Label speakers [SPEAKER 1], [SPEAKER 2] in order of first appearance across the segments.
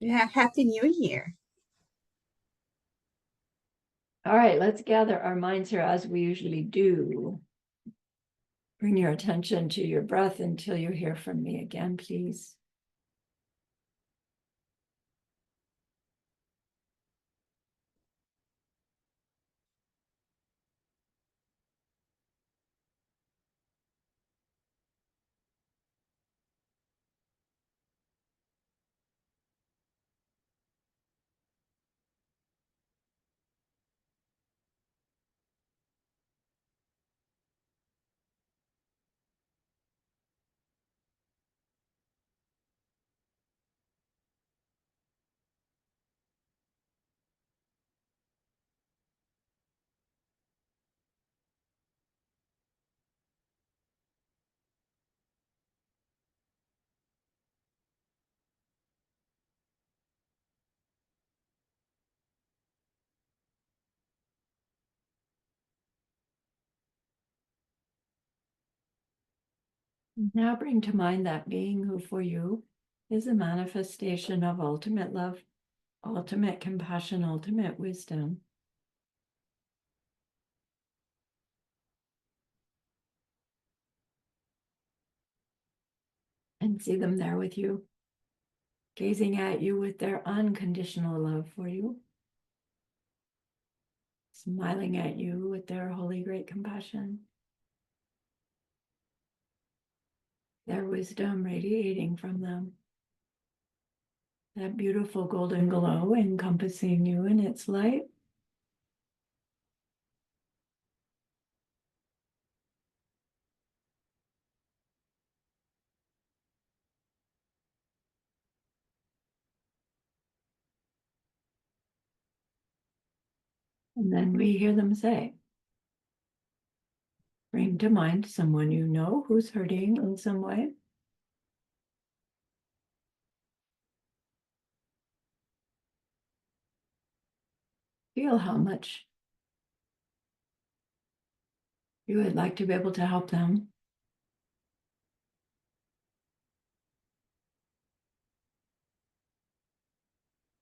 [SPEAKER 1] Yeah, Happy New Year.
[SPEAKER 2] All right, let's gather our minds here as we usually do. Bring your attention to your breath until you hear from me again, please. Now bring to mind that being who for you is a manifestation of ultimate love, ultimate compassion, ultimate wisdom. And see them there with you, gazing at you with their unconditional love for you, smiling at you with their holy great compassion, their wisdom radiating from them, that beautiful golden glow encompassing you in its light. And then we hear them say, bring to mind someone you know who's hurting in some way. Feel how much you would like to be able to help them.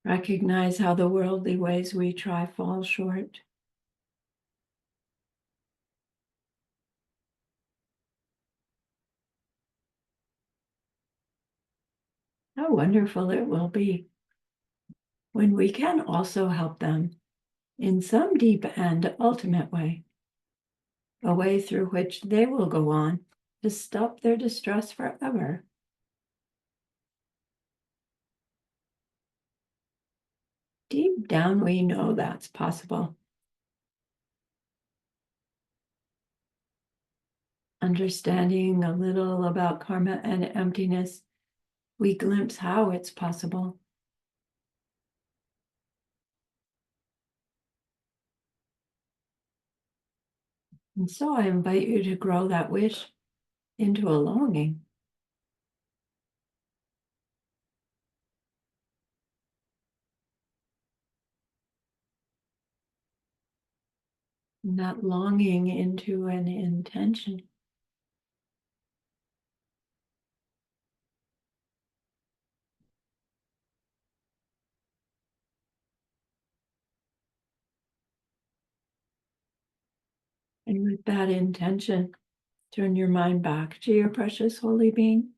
[SPEAKER 2] Recognize how the worldly ways we try fall short. How wonderful it will be when we can also help them in some deep and ultimate way, a way through which they will go on to stop their distress forever. Deep down, we know that's possible. Understanding a little about karma and emptiness, we glimpse how it's possible. And so I invite you to grow that wish into a longing. And that longing into an intention. And with that intention, turn your mind back to your precious holy being.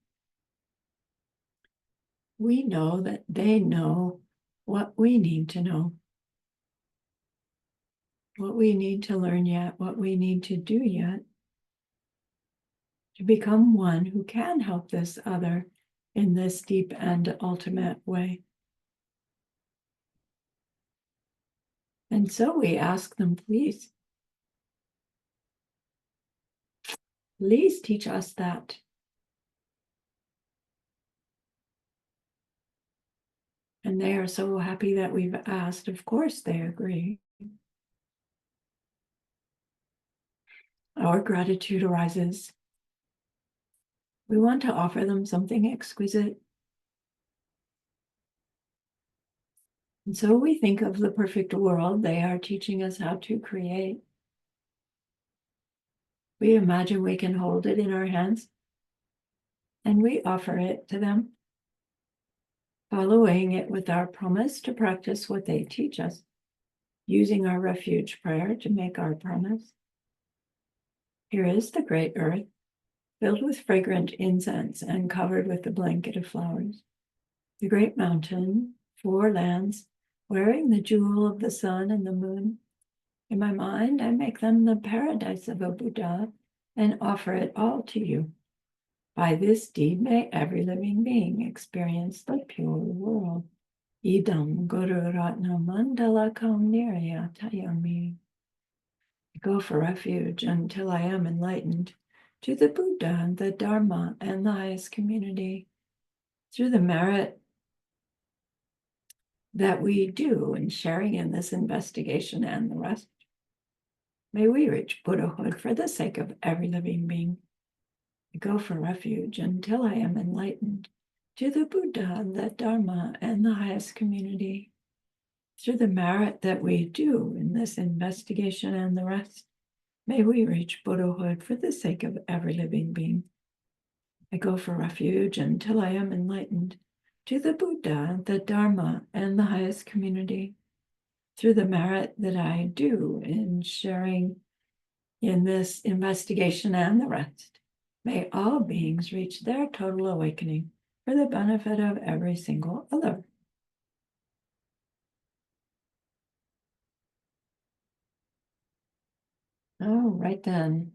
[SPEAKER 2] We know that they know what we need to know, what we need to learn yet, what we need to do yet, to become one who can help this other in this deep and ultimate way. And so we ask them, please teach us that. And they are so happy that we've asked. Of course, they agree. Our gratitude arises. We want to offer them something exquisite. And so we think of the perfect world they are teaching us how to create. We imagine we can hold it in our hands and we offer it to them. following it with our promise to practice what they teach us, using our refuge prayer to make our promise. Here is the great earth, filled with fragrant incense and covered with a blanket of flowers. The great mountain, 4 lands, wearing the jewel of the sun and the moon. In my mind, I make them the paradise of a Buddha and offer it all to you. By this deed, may every living being experience the pure world. Idam Guru Ratna Mandala Kaunirya Tayami. I go for refuge until I am enlightened to the Buddha, the Dharma, and the highest community. Through the merit that we do in sharing in this investigation and the rest, may we reach Buddhahood for the sake of every living being. I go for refuge until I am enlightened to the Buddha, the Dharma, and the highest community. Through the merit that we do in this investigation and the rest, may we reach Buddhahood for the sake of every living being. I go for refuge until I am enlightened to the Buddha, the Dharma, and the highest community. Through the merit that I do in sharing in this investigation and the rest, may all beings reach their total awakening for the benefit of every single other. Oh, right then.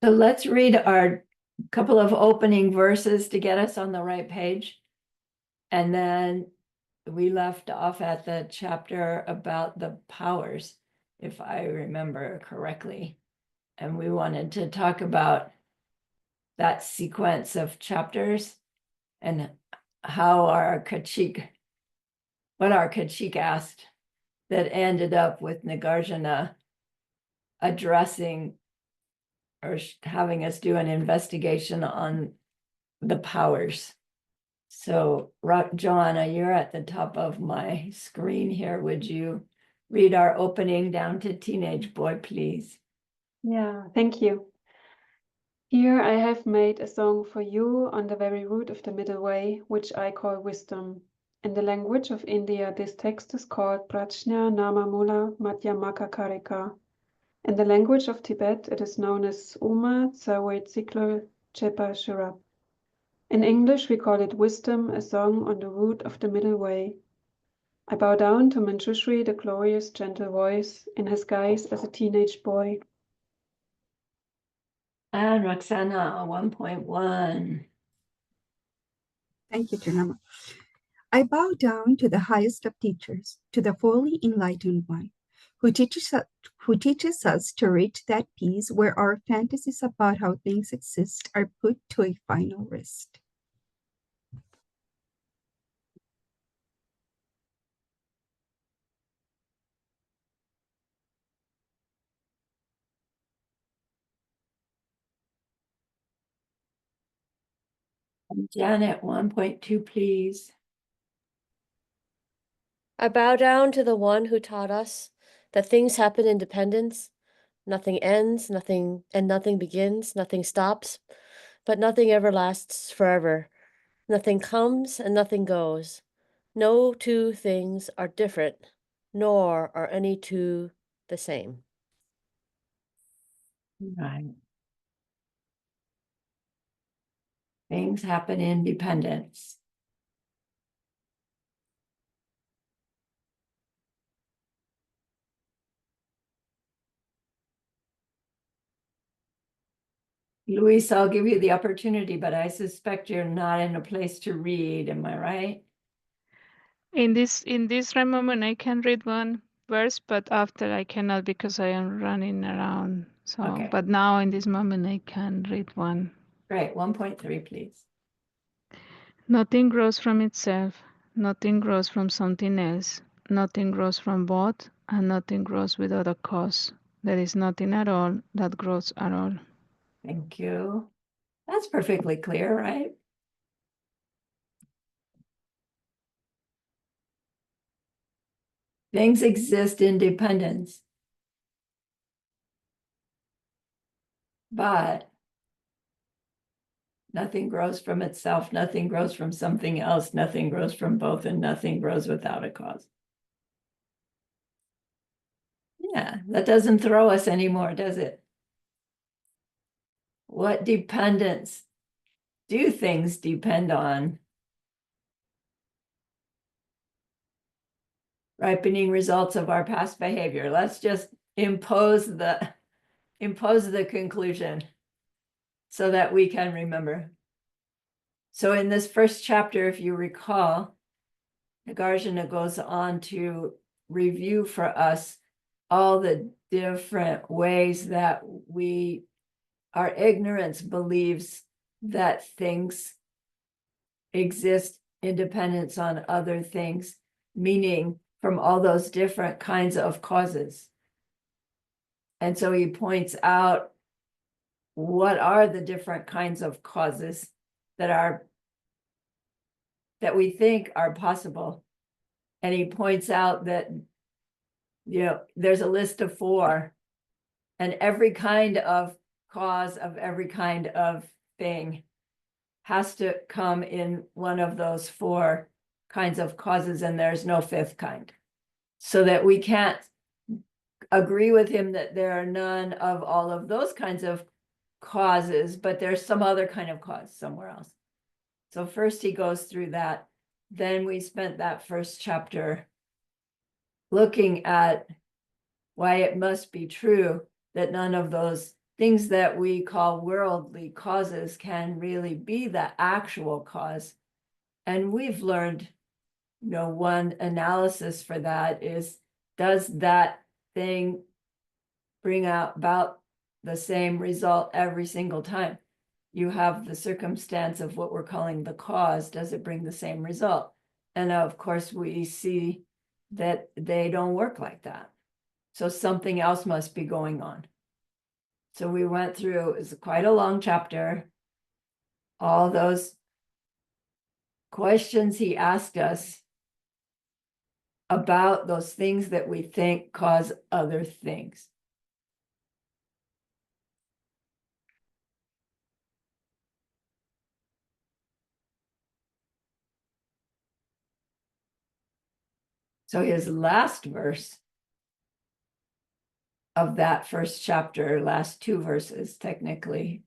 [SPEAKER 2] So let's read our couple of opening verses to get us on the right page. And then we left off at the chapter about the powers, if I remember correctly. And we wanted to talk about that sequence of chapters and how what our Kachik asked that ended up with Nagarjuna addressing or having us do an investigation on the powers. So, Joanna, you're at the top of my screen here. Would you read our opening down to teenage boy, please?
[SPEAKER 1] Yeah, thank you. Here I have made a song for you on the very root of the middle way, which I call wisdom. In the language of India, this text is called Prajna Namamula Madhyamaka Karika. In the language of Tibet, it is known as Uma Tsawe Tsiklo Chepa Shirap. In English, we call it Wisdom, a song on the root of the middle way. I bow down to Manjushri, the glorious, gentle voice, in his guise as a teenage boy.
[SPEAKER 2] And Roxana, 1.1.
[SPEAKER 3] Thank you, Janama. I bow down to the highest of teachers, to the fully enlightened one, who teaches us to reach that peace where our fantasies about how things exist are put to a final rest.
[SPEAKER 2] Janet, 1.2, please.
[SPEAKER 4] I bow down to the one who taught us that things happen in dependence. Nothing ends, nothing begins, nothing stops, but nothing ever lasts forever. Nothing comes and nothing goes. No two things are different, nor are any two the same.
[SPEAKER 2] Right. Things happen in dependence. Luis, I'll give you the opportunity, but I suspect you're not in a place to read. Am I right?
[SPEAKER 5] In this right moment, I can read one verse, but after I cannot because I am running around. So,
[SPEAKER 2] Okay.
[SPEAKER 5] But now in this moment, I can read one.
[SPEAKER 2] Great. 1.3, please.
[SPEAKER 5] Nothing grows from itself. Nothing grows from something else. Nothing grows from both, and nothing grows without a cause. There is nothing at all that grows at all.
[SPEAKER 2] Thank you. That's perfectly clear, right? Things exist in dependence, but nothing grows from itself, nothing grows from something else, nothing grows from both, and nothing grows without a cause. Yeah, that doesn't throw us anymore, does it? What dependence do things depend on? Ripening results of our past behavior. Let's just impose the conclusion so that we can remember. So in this first chapter, if you recall, Nagarjuna goes on to review for us all the different ways that our ignorance believes that things exist in dependence on other things, meaning from all those different kinds of causes. And so he points out what are the different kinds of causes that we think are possible. And he points out that, there's a list of 4, and every kind of cause of every kind of thing has to come in one of those 4 kinds of causes, and there's no 5th kind. So that we can't agree with him that there are none of all of those kinds of causes, but there's some other kind of cause somewhere else. So first he goes through that. Then we spent that first chapter looking at why it must be true that none of those things that we call worldly causes can really be the actual cause. And we've learned, one analysis for that is, does that thing bring about the same result every single time? You have the circumstance of what we're calling the cause. Does it bring the same result? And of course, we see that they don't work like that. So something else must be going on. So we went through, it's quite a long chapter, all those questions he asked us about those things that we think cause other things. So his last verse of that first chapter, last 2 verses technically,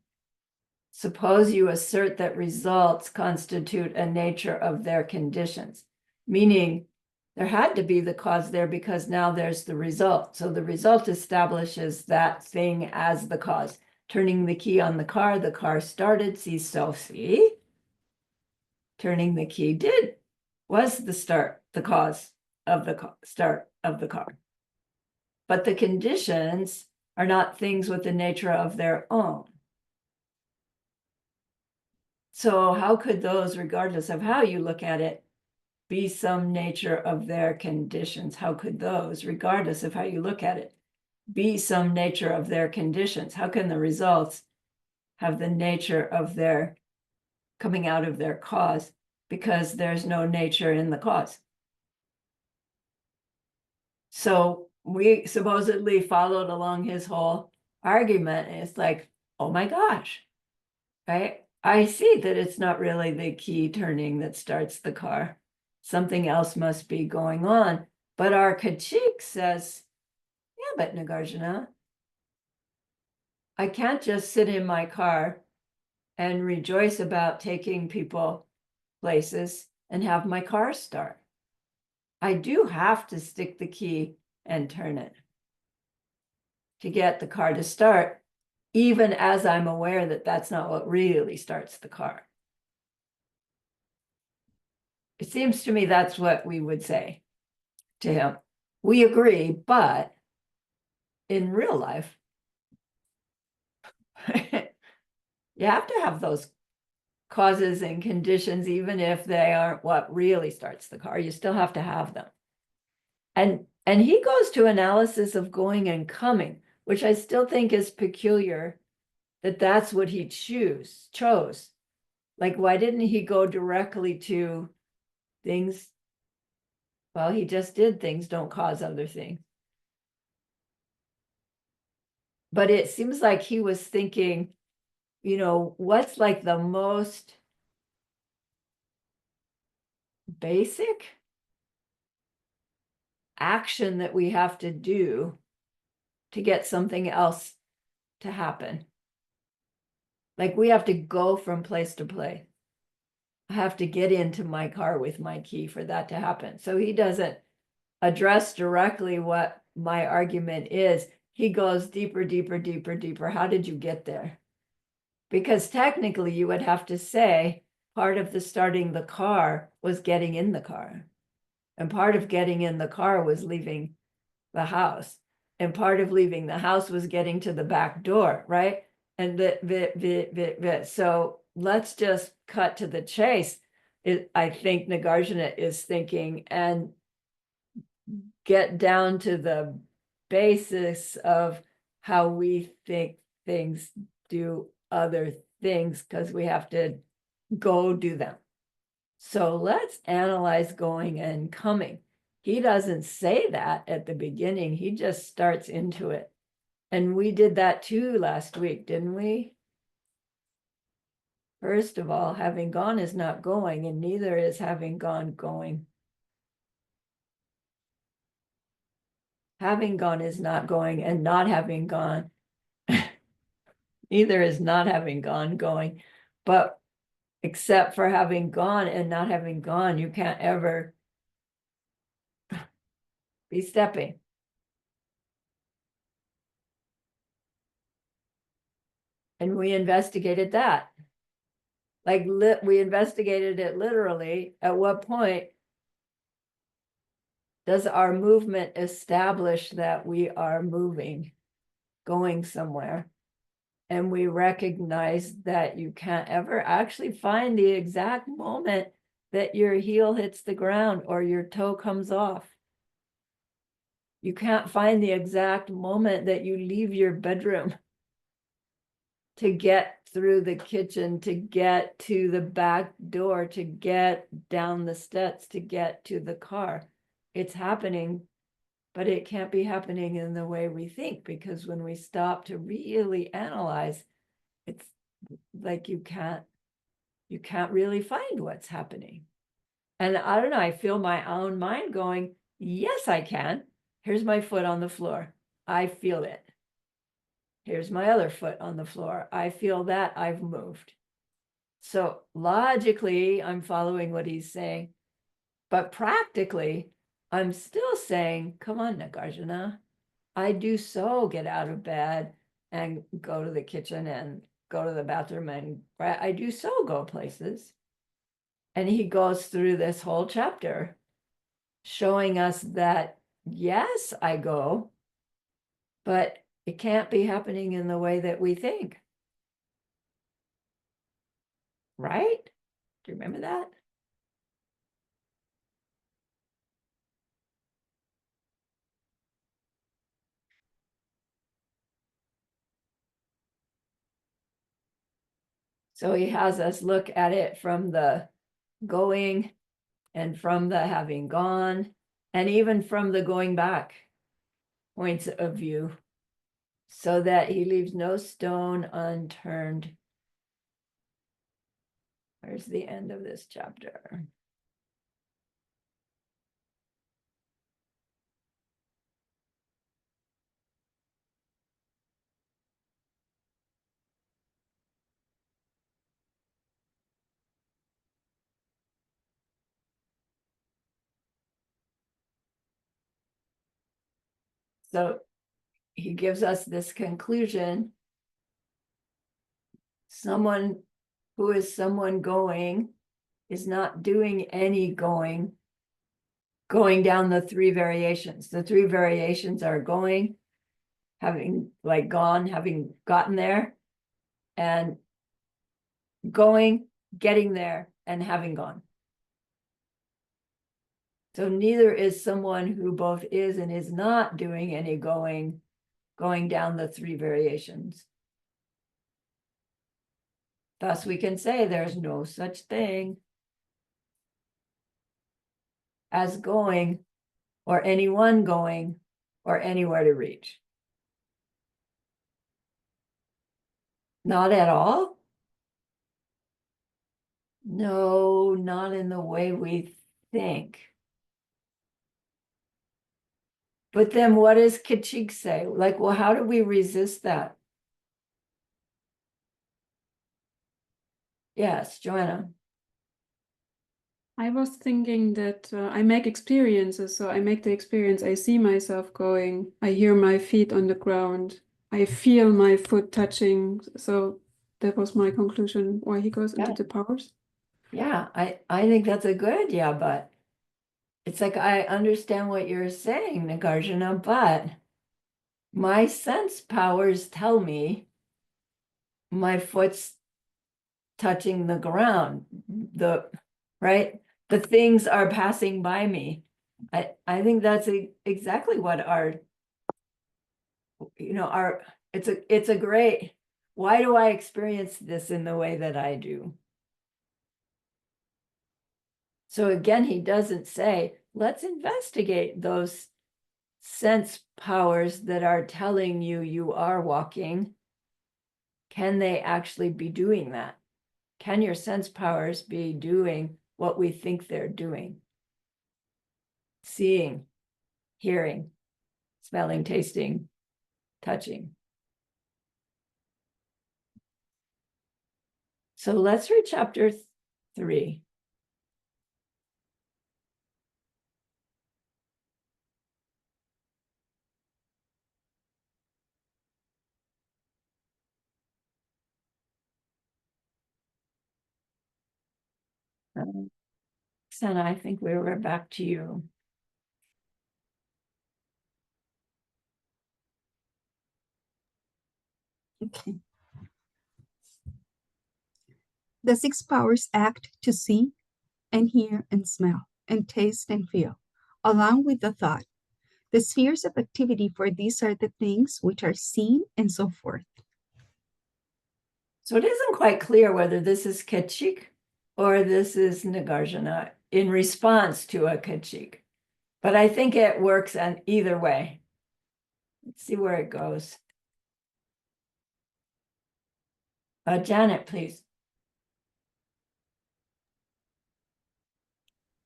[SPEAKER 2] suppose you assert that results constitute a nature of their conditions, meaning there had to be the cause there because now there's the result. So the result establishes that thing as the cause. Turning the key on the car started, see? Turning the key was the cause of the start of the car. But the conditions are not things with the nature of their own. So how could those, regardless of how you look at it, be some nature of their conditions? How could those, regardless of how you look at it, be some nature of their conditions? How can the results have the nature of their coming out of their cause? Because there's no nature in the cause. So we supposedly followed along his whole argument. And it's like, oh my gosh, right? I see that it's not really the key turning that starts the car. Something else must be going on. But our critique says, yeah, but Nagarjuna, I can't just sit in my car and rejoice about taking people places and have my car start. I do have to stick the key and turn it to get the car to start, even as I'm aware that that's not what really starts the car. It seems to me that's what we would say to him. We agree, but in real life, you have to have those causes and conditions, even if they aren't what really starts the car. You still have to have them. And he goes to analysis of going and coming, which I still think is peculiar that that's what he chose. Like, why didn't he go directly to things? Well, he just did things don't cause other things. But it seems like he was thinking, what's like the most basic action that we have to do to get something else to happen? Like, we have to go from place to place. I have to get into my car with my key for that to happen. So he doesn't address directly what my argument is. He goes deeper, deeper, deeper, deeper. How did you get there? Because technically you would have to say part of the starting the car was getting in the car. And part of getting in the car was leaving the house. And part of leaving the house was getting to the back door, right? And so let's just cut to the chase. I think Nagarjuna is thinking, and get down to the basis of how we think things do other things, because we have to go do them. So let's analyze going and coming. He doesn't say that at the beginning. He just starts into it. And we did that too last week, didn't we? First of all, having gone is not going, and neither is having gone going. Having gone is not going, and not having gone. Neither is not having gone going. But except for having gone and not having gone, you can't ever be stepping. And we investigated that. Like we investigated it literally. At what point does our movement establish that we are moving, going somewhere? And we recognize that you can't ever actually find the exact moment that your heel hits the ground or your toe comes off. You can't find the exact moment that you leave your bedroom to get through the kitchen, to get to the back door, to get down the steps, to get to the car. It's happening, but it can't be happening in the way we think, because when we stop to really analyze, it's like you can't really find what's happening. And I don't know, I feel my own mind going, yes, I can. Here's my foot on the floor. I feel it. Here's my other foot on the floor. I feel that I've moved. So logically, I'm following what he's saying. But practically, I'm still saying, come on, Nagarjuna. I do so get out of bed and go to the kitchen and go to the bathroom, and I do so go places. And he goes through this whole chapter showing us that, yes, I go, but it can't be happening in the way that we think. Right? Do you remember that? So he has us look at it from the going and from the having gone, and even from the going back points of view, so that he leaves no stone unturned. Where's the end of this chapter? So he gives us this conclusion. Someone who is someone going is not doing any going down the three variations. The three variations are going, having like gone, having gotten there, and going, getting there, and having gone. So neither is someone who both is and is not doing any going going down the 3 variations. Thus, we can say there's no such thing as going, or anyone going, or anywhere to reach. Not at all? No, not in the way we think. But then what does Kachik say? Like, well, how do we resist that? Yes, Joanna.
[SPEAKER 1] I was thinking that I make experiences, so I make the experience. I see myself going. I hear my feet on the ground. I feel my foot touching. So that was my conclusion why he goes into
[SPEAKER 2] Yeah.
[SPEAKER 1] the powers.
[SPEAKER 2] Yeah, I think that's a good idea, but it's like I understand what you're saying, Nagarjuna, but my sense powers tell me my foot's touching the ground. Right? The things are passing by me. I think that's exactly what it's a great, why do I experience this in the way that I do? So again, he doesn't say, let's investigate those sense powers that are telling you you are walking. Can they actually be doing that? Can your sense powers be doing what we think they're doing? Seeing, hearing, smelling, tasting, touching. So let's read chapter 3. Sana, I think we were back to you.
[SPEAKER 3] Okay. The 6 powers act to see and hear and smell and taste and feel, along with the thought. The spheres of activity for these are the things which are seen and so forth.
[SPEAKER 2] So it isn't quite clear whether this is Kachik or this is Nagarjuna in response to a Kachik. But I think it works on either way. Let's see where it goes. Janet, please.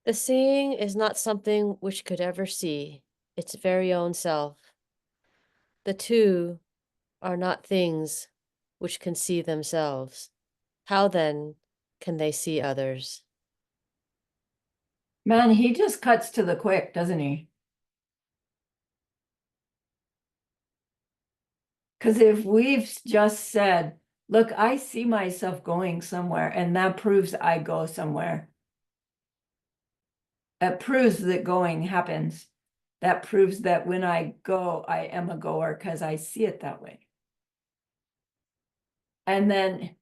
[SPEAKER 4] The seeing is not something which could ever see its very own self. The two are not things which can see themselves. How then can they see others?
[SPEAKER 2] Man, he just cuts to the quick, doesn't he? Because if we've just said, look, I see myself going somewhere, and that proves I go somewhere. It proves that going happens. That proves that when I go, I am a goer because I see it that way. And then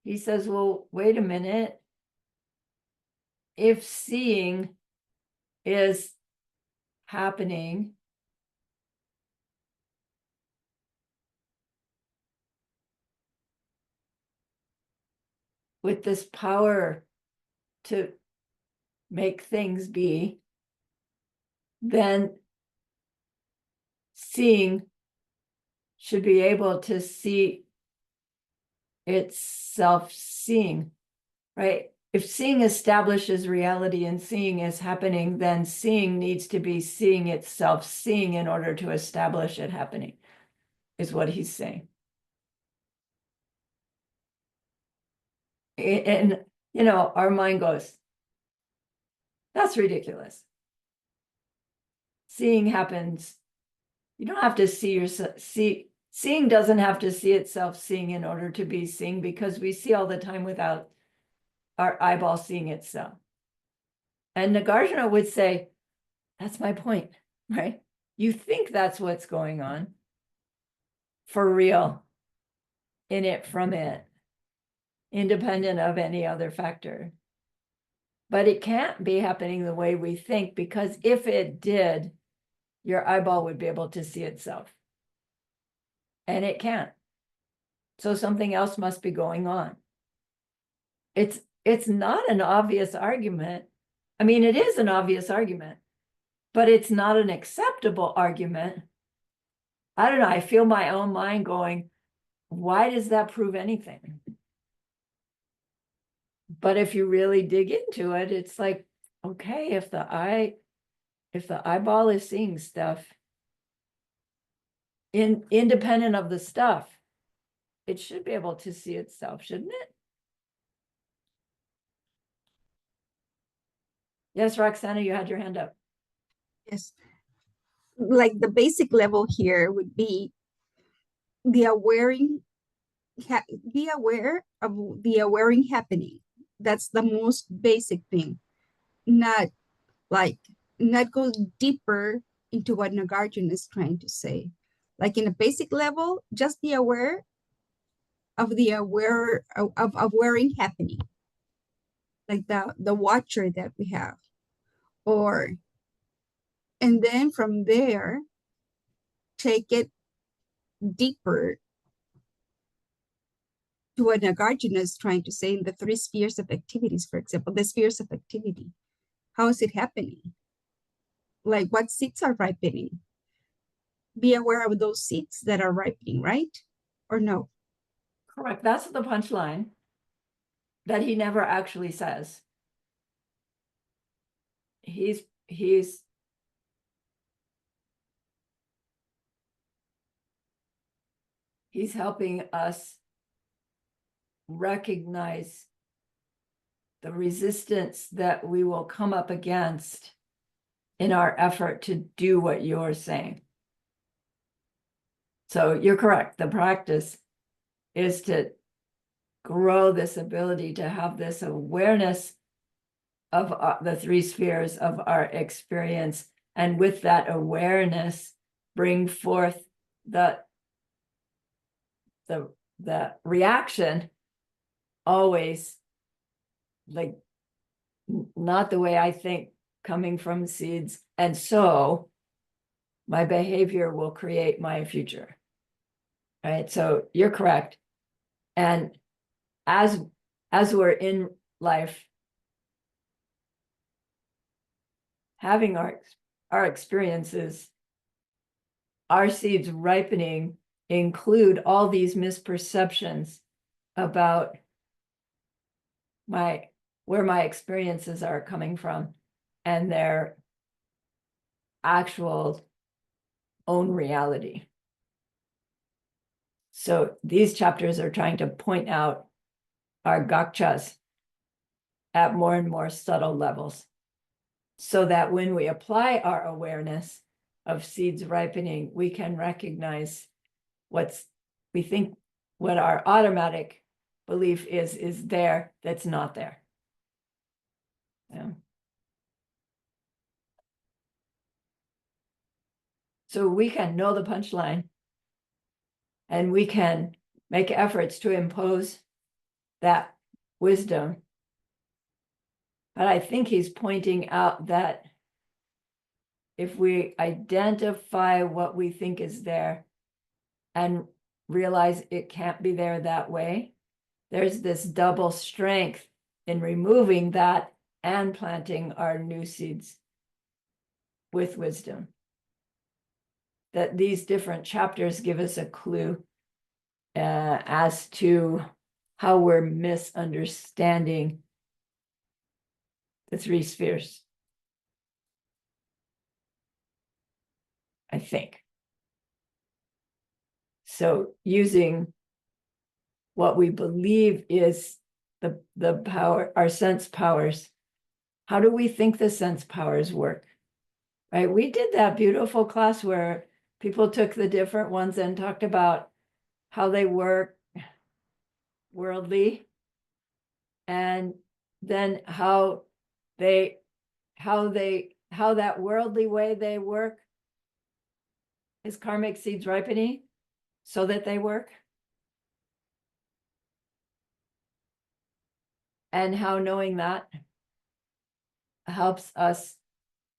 [SPEAKER 2] he says, well, wait a minute. If seeing is happening, with this power to make things be, then seeing should be able to see itself seeing, right? If seeing establishes reality and seeing is happening, then seeing needs to be seeing itself seeing in order to establish it happening, is what he's saying. And, our mind goes, that's ridiculous. Seeing happens. You don't have to see yourself, seeing doesn't have to see itself seeing in order to be seeing, because we see all the time without our eyeball seeing itself. And Nagarjuna would say, that's my point, right? You think that's what's going on for real, in it from it, independent of any other factor. But it can't be happening the way we think, because if it did, your eyeball would be able to see itself. and it can't. So something else must be going on. It's not an obvious argument. I mean, it is an obvious argument, but it's not an acceptable argument. I don't know. I feel my own mind going, why does that prove anything? But if you really dig into it, it's like, okay, if the eyeball is seeing stuff independent of the stuff, it should be able to see itself, shouldn't it? Yes, Roxana, you had your hand up.
[SPEAKER 3] Yes. Like the basic level here would be the awaring, be aware of the awaring happening. That's the most basic thing. Not like, not go deeper into what Nagarjuna is trying to say. Like in a basic level, just be aware of the of awaring happening. Like the watcher that we have. Or, and then from there, take it deeper to what Nagarjuna is trying to say in the 3 spheres of activities, for example, the spheres of activity. How is it happening? Like what seeds are ripening? Be aware of those seeds that are ripening, right? Or no?
[SPEAKER 2] Correct. That's the punchline that he never actually says. He's helping us recognize the resistance that we will come up against in our effort to do what you're saying. So you're correct. The practice is to grow this ability to have this awareness of the 3 spheres of our experience, and with that awareness, bring forth the reaction, always like not the way I think, coming from seeds, and so my behavior will create my future. Right? So you're correct. And as we're in life, having our experiences, our seeds ripening include all these misperceptions about where my experiences are coming from and their actual own reality. So these chapters are trying to point out our gakchas at more and more subtle levels, so that when we apply our awareness of seeds ripening, we can recognize what our automatic belief is there that's not there. Yeah. So we can know the punchline, and we can make efforts to impose that wisdom. But I think he's pointing out that if we identify what we think is there and realize it can't be there that way, there's this double strength in removing that and planting our new seeds with wisdom. That these different chapters give us a clue as to how we're misunderstanding the 3 spheres, I think. So using what we believe is the power, our sense powers. How do we think the sense powers work? Right? We did that beautiful class where people took the different ones and talked about how they work worldly, and then how that worldly way they work is karmic seeds ripening so that they work. And how knowing that helps us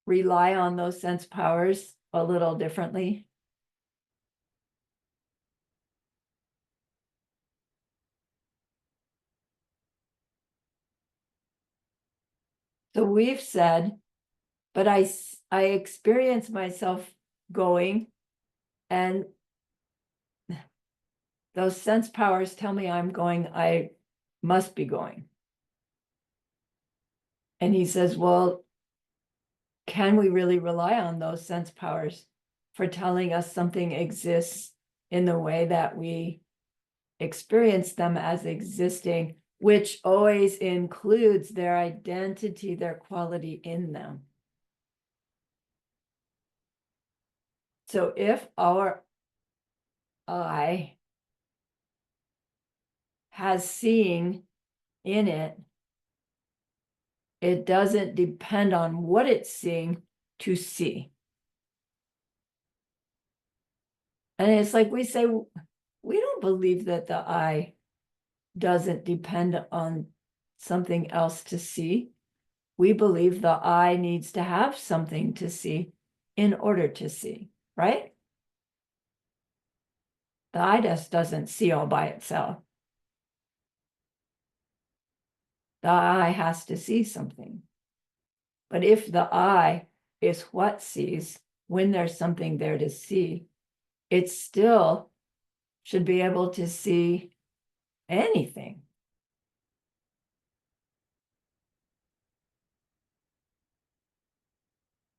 [SPEAKER 2] rely on those sense powers a little differently. So we've said, but I experience myself going, and those sense powers tell me I'm going, I must be going. And he says, well, can we really rely on those sense powers for telling us something exists in the way that we experience them as existing, which always includes their identity, their quality in them? So if our eye has seeing in it, it doesn't depend on what it's seeing to see. And it's like we say, we don't believe that the eye doesn't depend on something else to see. We believe the eye needs to have something to see in order to see, right? The eye just doesn't see all by itself. The eye has to see something. But if the eye is what sees, when there's something there to see, it still should be able to see anything.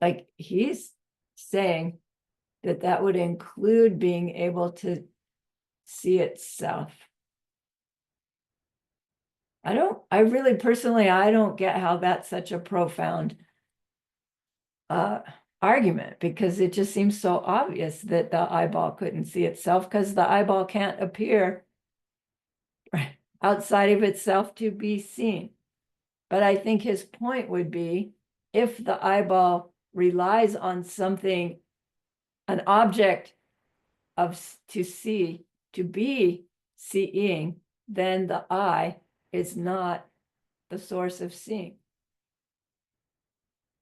[SPEAKER 2] Like he's saying that that would include being able to see itself. I really personally, I don't get how that's such a profound argument, because it just seems so obvious that the eyeball couldn't see itself, because the eyeball can't appear outside of itself to be seen. But I think his point would be, if the eyeball relies on something, an object to see, to be seeing, then the eye is not the source of seeing.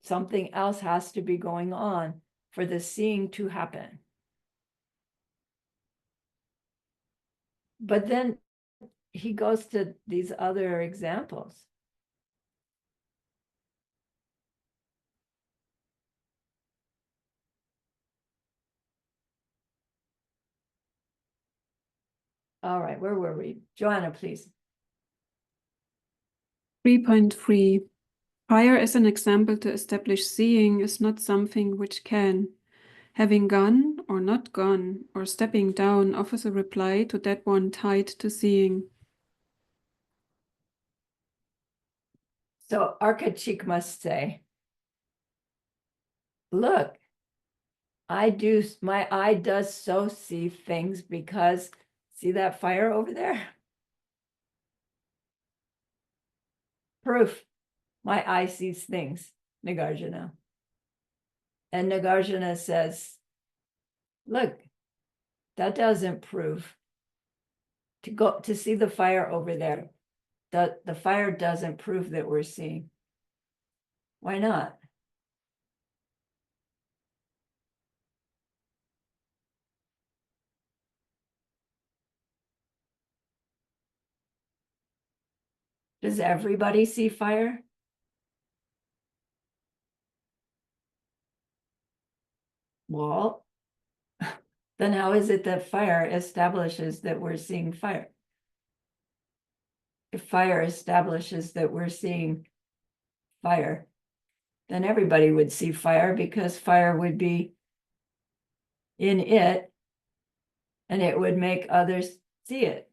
[SPEAKER 2] Something else has to be going on for the seeing to happen. But then he goes to these other examples. All right, where were we? Joanna, please.
[SPEAKER 1] 3.3. Fire as an example to establish seeing is not something which can. Having gone or not gone or stepping down offers a reply to that one tied to seeing.
[SPEAKER 2] So Arkachik must say, look, my eye does so see things, because see that fire over there? Proof, my eye sees things, Nagarjuna. And Nagarjuna says, look, that doesn't prove. To go to see the fire over there, the fire doesn't prove that we're seeing. Why not? Does everybody see fire? Well, then how is it that fire establishes that we're seeing fire? If fire establishes that we're seeing fire, then everybody would see fire, because fire would be in it and it would make others see it.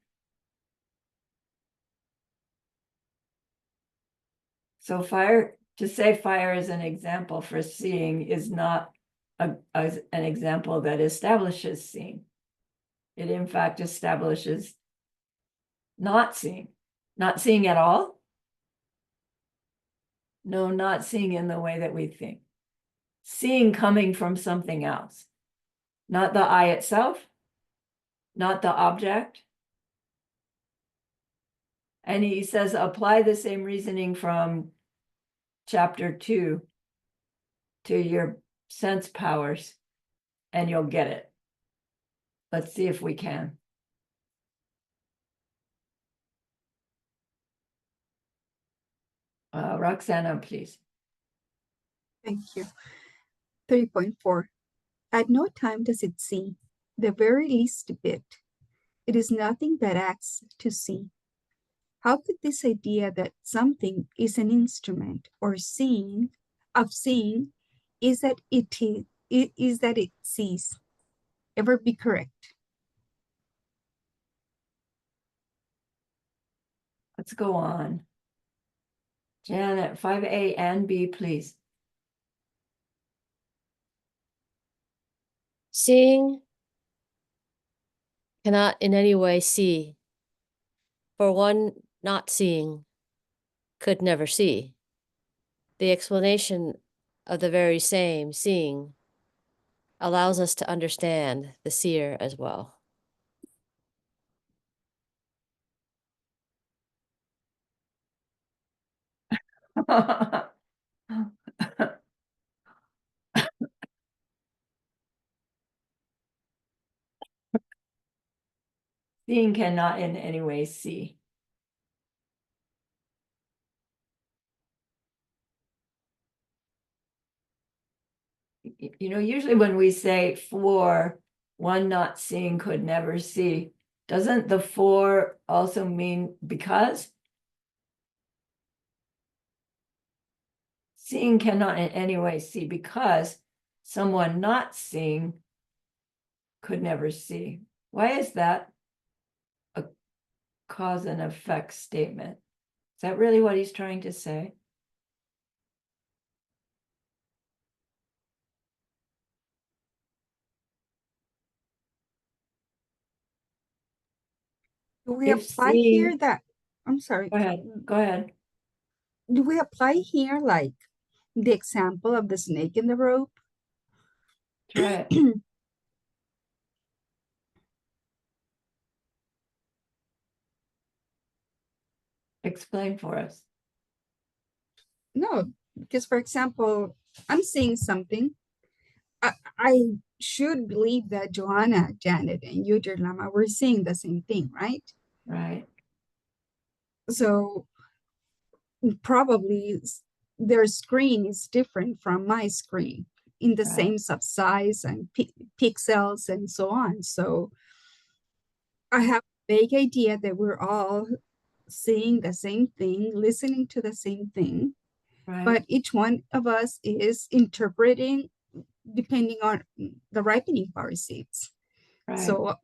[SPEAKER 2] So fire, to say fire is an example for seeing is not an example that establishes seeing. It in fact establishes not seeing at all. No, not seeing in the way that we think. Seeing coming from something else, not the eye itself, not the object. And he says, apply the same reasoning from chapter 2 to your sense powers, and you'll get it. Let's see if we can. Roxana, please.
[SPEAKER 3] Thank you. 3.4. At no time does it see, the very least bit. It is nothing that acts to see. How could this idea that something is an instrument or seeing is that it sees ever be correct?
[SPEAKER 2] Let's go on. Janet, 5A and B, please.
[SPEAKER 4] Seeing cannot in any way see, for one not seeing could never see. The explanation of the very same seeing allows us to understand the seer as well.
[SPEAKER 2] Seeing cannot in any way see. You know, usually when we say for one not seeing could never see, doesn't the for also mean because? Seeing cannot in any way see because someone not seeing could never see. Why is that a cause and effect statement? Is that really what he's trying to say?
[SPEAKER 3] Do we
[SPEAKER 2] If
[SPEAKER 3] apply here
[SPEAKER 2] seeing,
[SPEAKER 3] that, I'm sorry,
[SPEAKER 2] go ahead, go ahead.
[SPEAKER 3] do we apply here like the example of the snake in the rope?
[SPEAKER 2] Try it. Explain for us.
[SPEAKER 3] No, because for example, I'm seeing something. I should believe that Joanna, Janet, and you, dear Lama, were seeing the same thing, right?
[SPEAKER 2] Right,
[SPEAKER 3] So probably their screen is different from my screen in the
[SPEAKER 2] right,
[SPEAKER 3] same size and pixels and so on. So I have a vague idea that we're all seeing the same thing, listening to the same thing,
[SPEAKER 2] right,
[SPEAKER 3] but each one of us is interpreting depending on the ripening of our seeds.
[SPEAKER 2] right,
[SPEAKER 3] So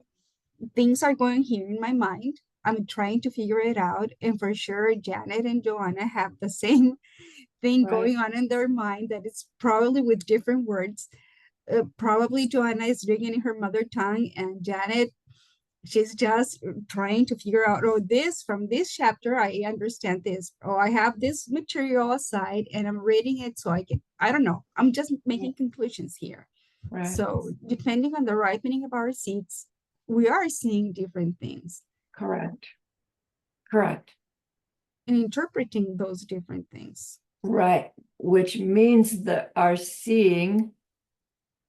[SPEAKER 3] things are going here in my mind. I'm trying to figure it out. And for sure, Janet and Joanna have the same thing
[SPEAKER 2] right,
[SPEAKER 3] going on in their mind that it's probably with different words. Probably Joanna is reading in her mother tongue, and Janet, she's just trying to figure out, oh, this from this chapter, I understand this. Oh, I have this material aside and I'm reading it so I don't know. I'm just making conclusions here.
[SPEAKER 2] right.
[SPEAKER 3] So depending on the ripening of our seeds, we are seeing different things
[SPEAKER 2] Correct. Correct.
[SPEAKER 3] and interpreting those different things.
[SPEAKER 2] Right. Which means that our seeing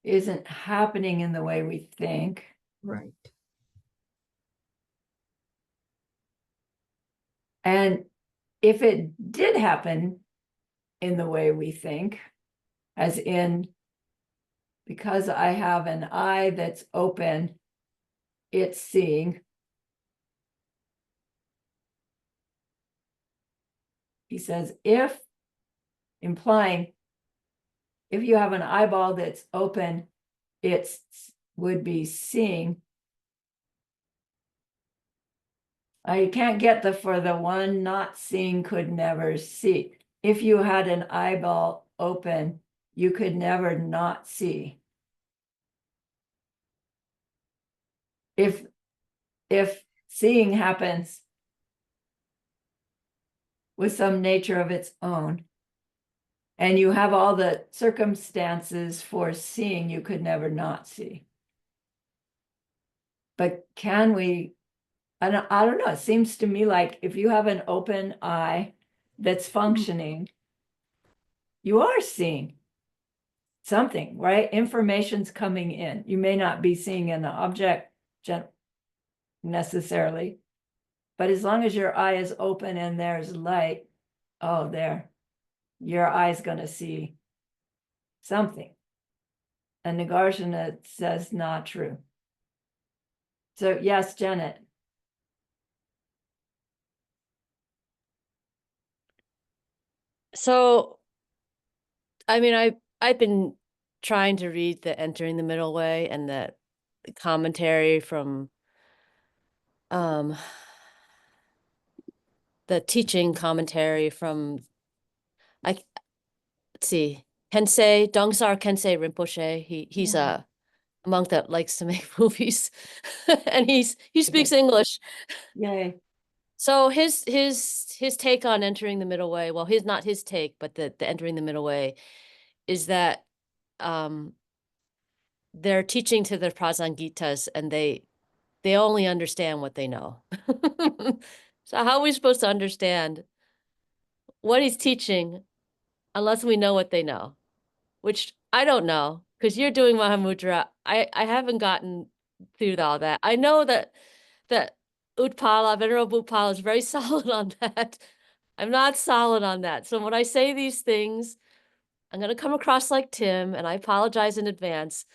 [SPEAKER 2] isn't happening in the way we think.
[SPEAKER 3] Right.
[SPEAKER 2] And if it did happen in the way we think, as in, because I have an eye that's open, it's seeing. He says, if, implying, if you have an eyeball that's open, it would be seeing. You can't get the for the one not seeing could never see. If you had an eyeball open, you could never not see. If seeing happens with some nature of its own, and you have all the circumstances for seeing, you could never not see. But can we, I don't know, it seems to me like if you have an open eye that's functioning, you are seeing something, right? Information's coming in. You may not be seeing an object necessarily, but as long as your eye is open and there's light, oh, there, your eye's going to see something. And Nagarjuna says not true. So yes, Janet.
[SPEAKER 4] So, I mean, I've been trying to read the Entering the Middle Way and the commentary from the teaching commentary from let's see, Kensei, Dongsar Kensei Rinpoche. He's a monk that likes to make movies and he speaks English.
[SPEAKER 2] Yay.
[SPEAKER 4] So his take on entering the middle way, well, not his take, but the entering the middle way is that they're teaching to their Prasangitas and they only understand what they know. So how are we supposed to understand what he's teaching unless we know what they know? Which I don't know, because you're doing Mahamudra. I haven't gotten through all that. I know that Utpala, Venerable Utpala is very solid on that. I'm not solid on that. So when I say these things, I'm going to come across like Tim, and I apologize in advance,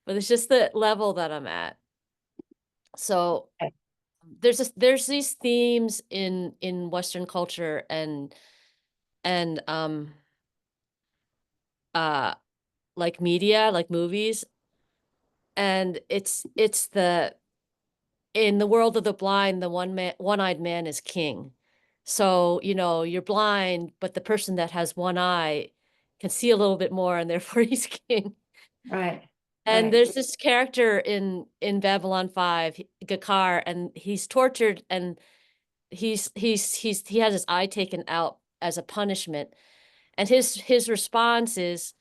[SPEAKER 4] but it's just the level that I'm at. So there's these themes in Western culture and like media, like movies, and it's in the world of the blind, the one-eyed man is king. So, you're blind, but the person that has one eye can see a little bit more, and therefore he's king.
[SPEAKER 2] Right.
[SPEAKER 4] And
[SPEAKER 2] right.
[SPEAKER 4] there's this character in Babylon 5, Gakar, and he's tortured, and he has his eye taken out as a punishment. And his response is,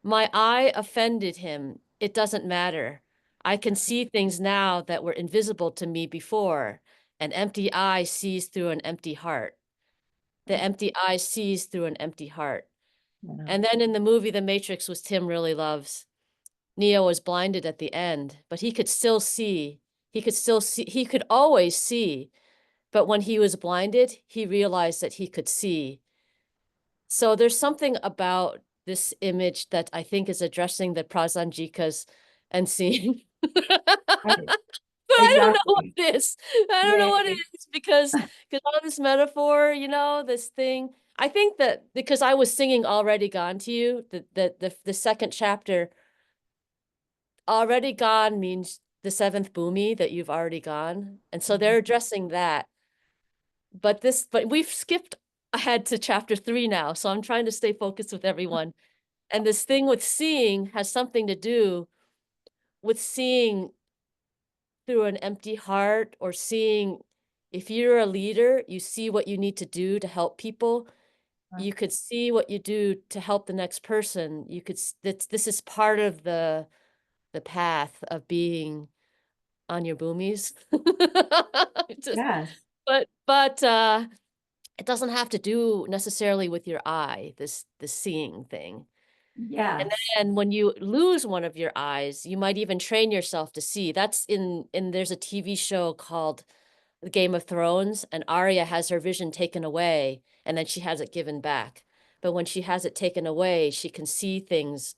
[SPEAKER 4] "My eye offended him. It doesn't matter. I can see things now that were invisible to me before. An empty eye sees through an empty heart. The empty eye sees through an empty heart."
[SPEAKER 2] Yeah.
[SPEAKER 4] And then in the movie The Matrix, which Tim really loves, Neo was blinded at the end, but he could still see. He could always see. But when he was blinded, he realized that he could see. So there's something about this image that I think is addressing the prasanjikas and seeing.
[SPEAKER 2] Right.
[SPEAKER 4] But I don't know what
[SPEAKER 2] Exactly.
[SPEAKER 4] it is. I don't know what it
[SPEAKER 2] Yay.
[SPEAKER 4] is because all this metaphor, this thing. I think that because I was singing "Already Gone" to you, the second chapter, "Already Gone" means the seventh bhumi, that you've already gone, and so they're addressing that. But we've skipped ahead to chapter 3 now, so I'm trying to stay focused with everyone. And this thing with seeing has something to do with seeing through an empty heart, or seeing, if you're a leader, you see what you need to do to help people. You could see what you do to help the next person. You could, this is part of the path of being on your boomies.
[SPEAKER 2] Yes.
[SPEAKER 4] But it doesn't have to do necessarily with your eye, this seeing thing. And
[SPEAKER 2] Yes.
[SPEAKER 4] then when you lose one of your eyes, you might even train yourself to see. That's there's a TV show called The Game of Thrones, and Arya has her vision taken away, and then she has it given back. But when she has it taken away, she can see things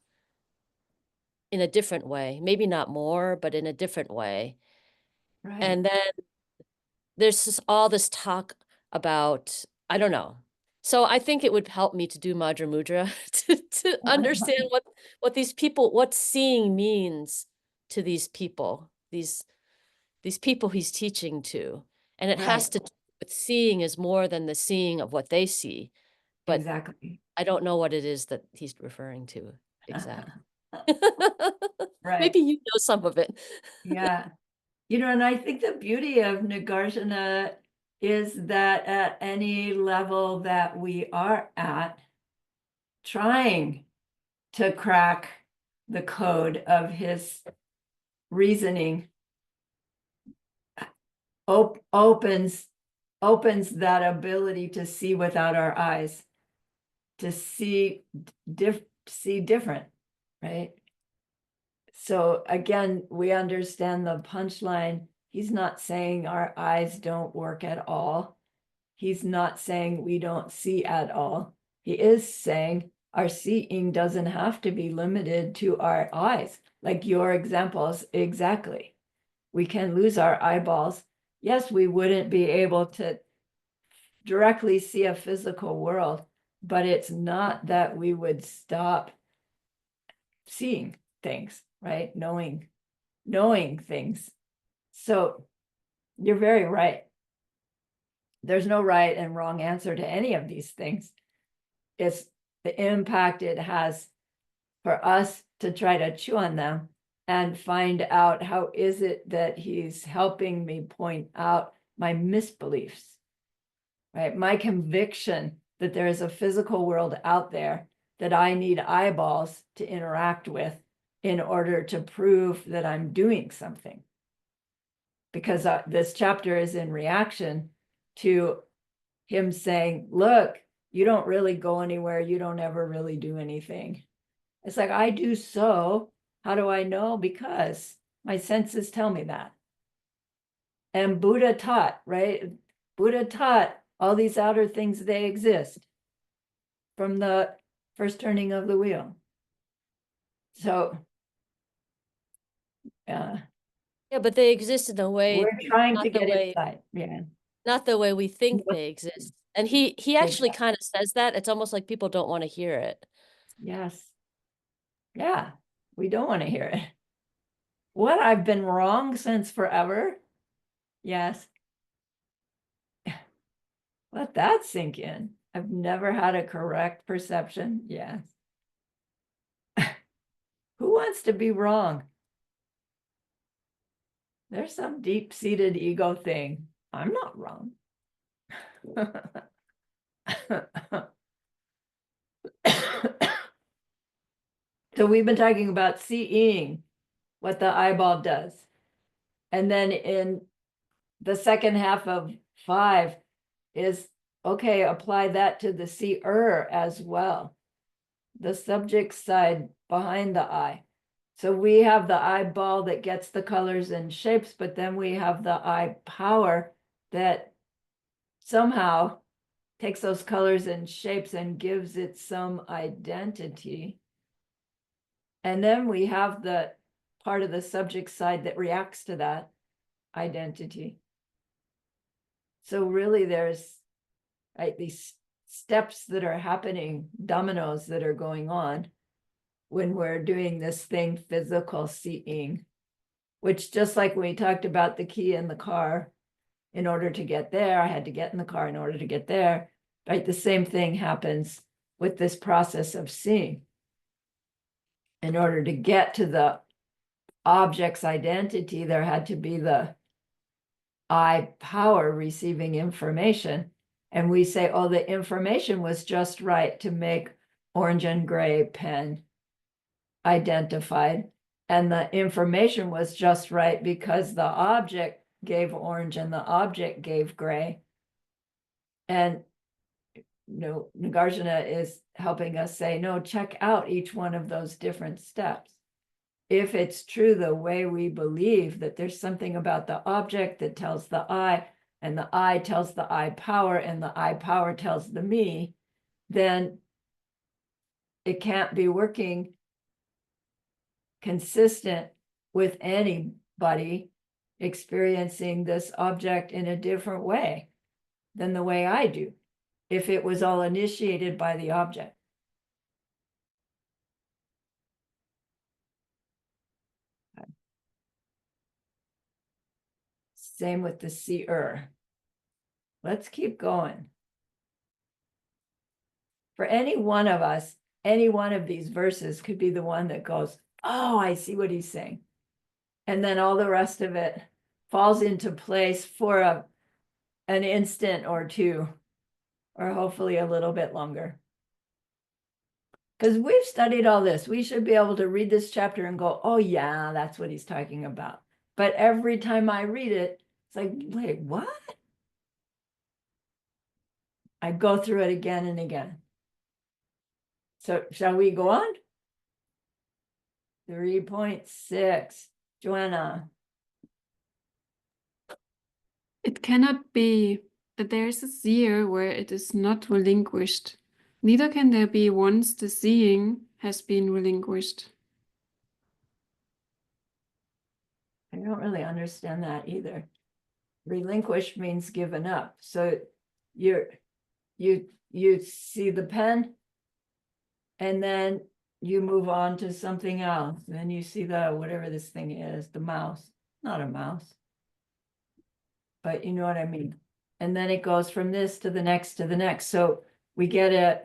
[SPEAKER 4] in a different way. Maybe not more, but in a different way.
[SPEAKER 2] Right.
[SPEAKER 4] And then there's just all this talk about, I don't know. So I think it would help me to do Madhya Mudra to understand what these people, what seeing means to these people, these people he's teaching to. And it has
[SPEAKER 2] Right.
[SPEAKER 4] to do with seeing is more than the seeing of what they see. But
[SPEAKER 2] Exactly.
[SPEAKER 4] I don't know what it is that he's referring to exactly.
[SPEAKER 2] Right.
[SPEAKER 4] Maybe you know some of it.
[SPEAKER 2] Yeah. And I think the beauty of Nagarjuna is that at any level that we are at, trying to crack the code of his reasoning opens that ability to see without our eyes, to see different, right? So again, we understand the punchline. He's not saying our eyes don't work at all. He's not saying we don't see at all. He is saying our seeing doesn't have to be limited to our eyes, like your examples exactly. We can lose our eyeballs. Yes, we wouldn't be able to directly see a physical world, but it's not that we would stop seeing things, right? Knowing things. So you're very right. There's no right and wrong answer to any of these things. It's the impact it has for us to try to chew on them and find out how is it that he's helping me point out my misbeliefs, right? My conviction that there is a physical world out there that I need eyeballs to interact with in order to prove that I'm doing something. Because this chapter is in reaction to him saying, look, you don't really go anywhere. You don't ever really do anything. It's like, I do so. How do I know? Because my senses tell me that. And Buddha taught, right? Buddha taught all these outer things, they exist from the first turning of the wheel. So,
[SPEAKER 4] Yeah, but they exist in a way,
[SPEAKER 2] we're trying to
[SPEAKER 4] not the
[SPEAKER 2] get
[SPEAKER 4] way,
[SPEAKER 2] inside. Yeah.
[SPEAKER 4] not the way we think
[SPEAKER 2] What-
[SPEAKER 4] they exist. And he actually
[SPEAKER 2] Exactly.
[SPEAKER 4] kind of says that. It's almost like people don't want to hear it.
[SPEAKER 2] Yes. Yeah. We don't want to hear it. What? I've been wrong since forever? Yes. Let that sink in. I've never had a correct perception. Yes. Who wants to be wrong? There's some deep-seated ego thing. I'm not wrong. So we've been talking about seeing, what the eyeball does. And then in the second half of 5 is, okay, apply that to the seer as well. The subject side behind the eye. So we have the eyeball that gets the colors and shapes, but then we have the eye power that somehow takes those colors and shapes and gives it some identity. And then we have the part of the subject side that reacts to that identity. So really there's, right, these steps that are happening, dominoes that are going on when we're doing this thing, physical seeing, which just like we talked about the key in the car, in order to get there, I had to get in the car in order to get there, right? The same thing happens with this process of seeing. In order to get to the object's identity, there had to be the eye power receiving information. And we say, oh, the information was just right to make orange and gray pen identified. And the information was just right because the object gave orange and the object gave gray. And Nagarjuna is helping us say, no, check out each one of those different steps. If it's true the way we believe that there's something about the object that tells the eye, and the eye tells the eye power, and the eye power tells the me, then it can't be working consistent with anybody experiencing this object in a different way than the way I do, if it was all initiated by the object. Same with the seer. Let's keep going. For any one of us, any one of these verses could be the one that goes, oh, I see what he's saying. And then all the rest of it falls into place for an instant or two, or hopefully a little bit longer. Because we've studied all this. We should be able to read this chapter and go, oh yeah, that's what he's talking about. But every time I read it, it's like, wait, what? I go through it again and again. So shall we go on? 3.6, Joanna.
[SPEAKER 1] It cannot be that there is a seer where it is not relinquished, Neither can there be once the seeing has been relinquished.
[SPEAKER 2] I don't really understand that either. Relinquish means given up. So you see the pen, and then you move on to something else. Then you see the whatever this thing is, the mouse. Not a mouse, but you know what I mean. And then it goes from this to the next to the next. So we get a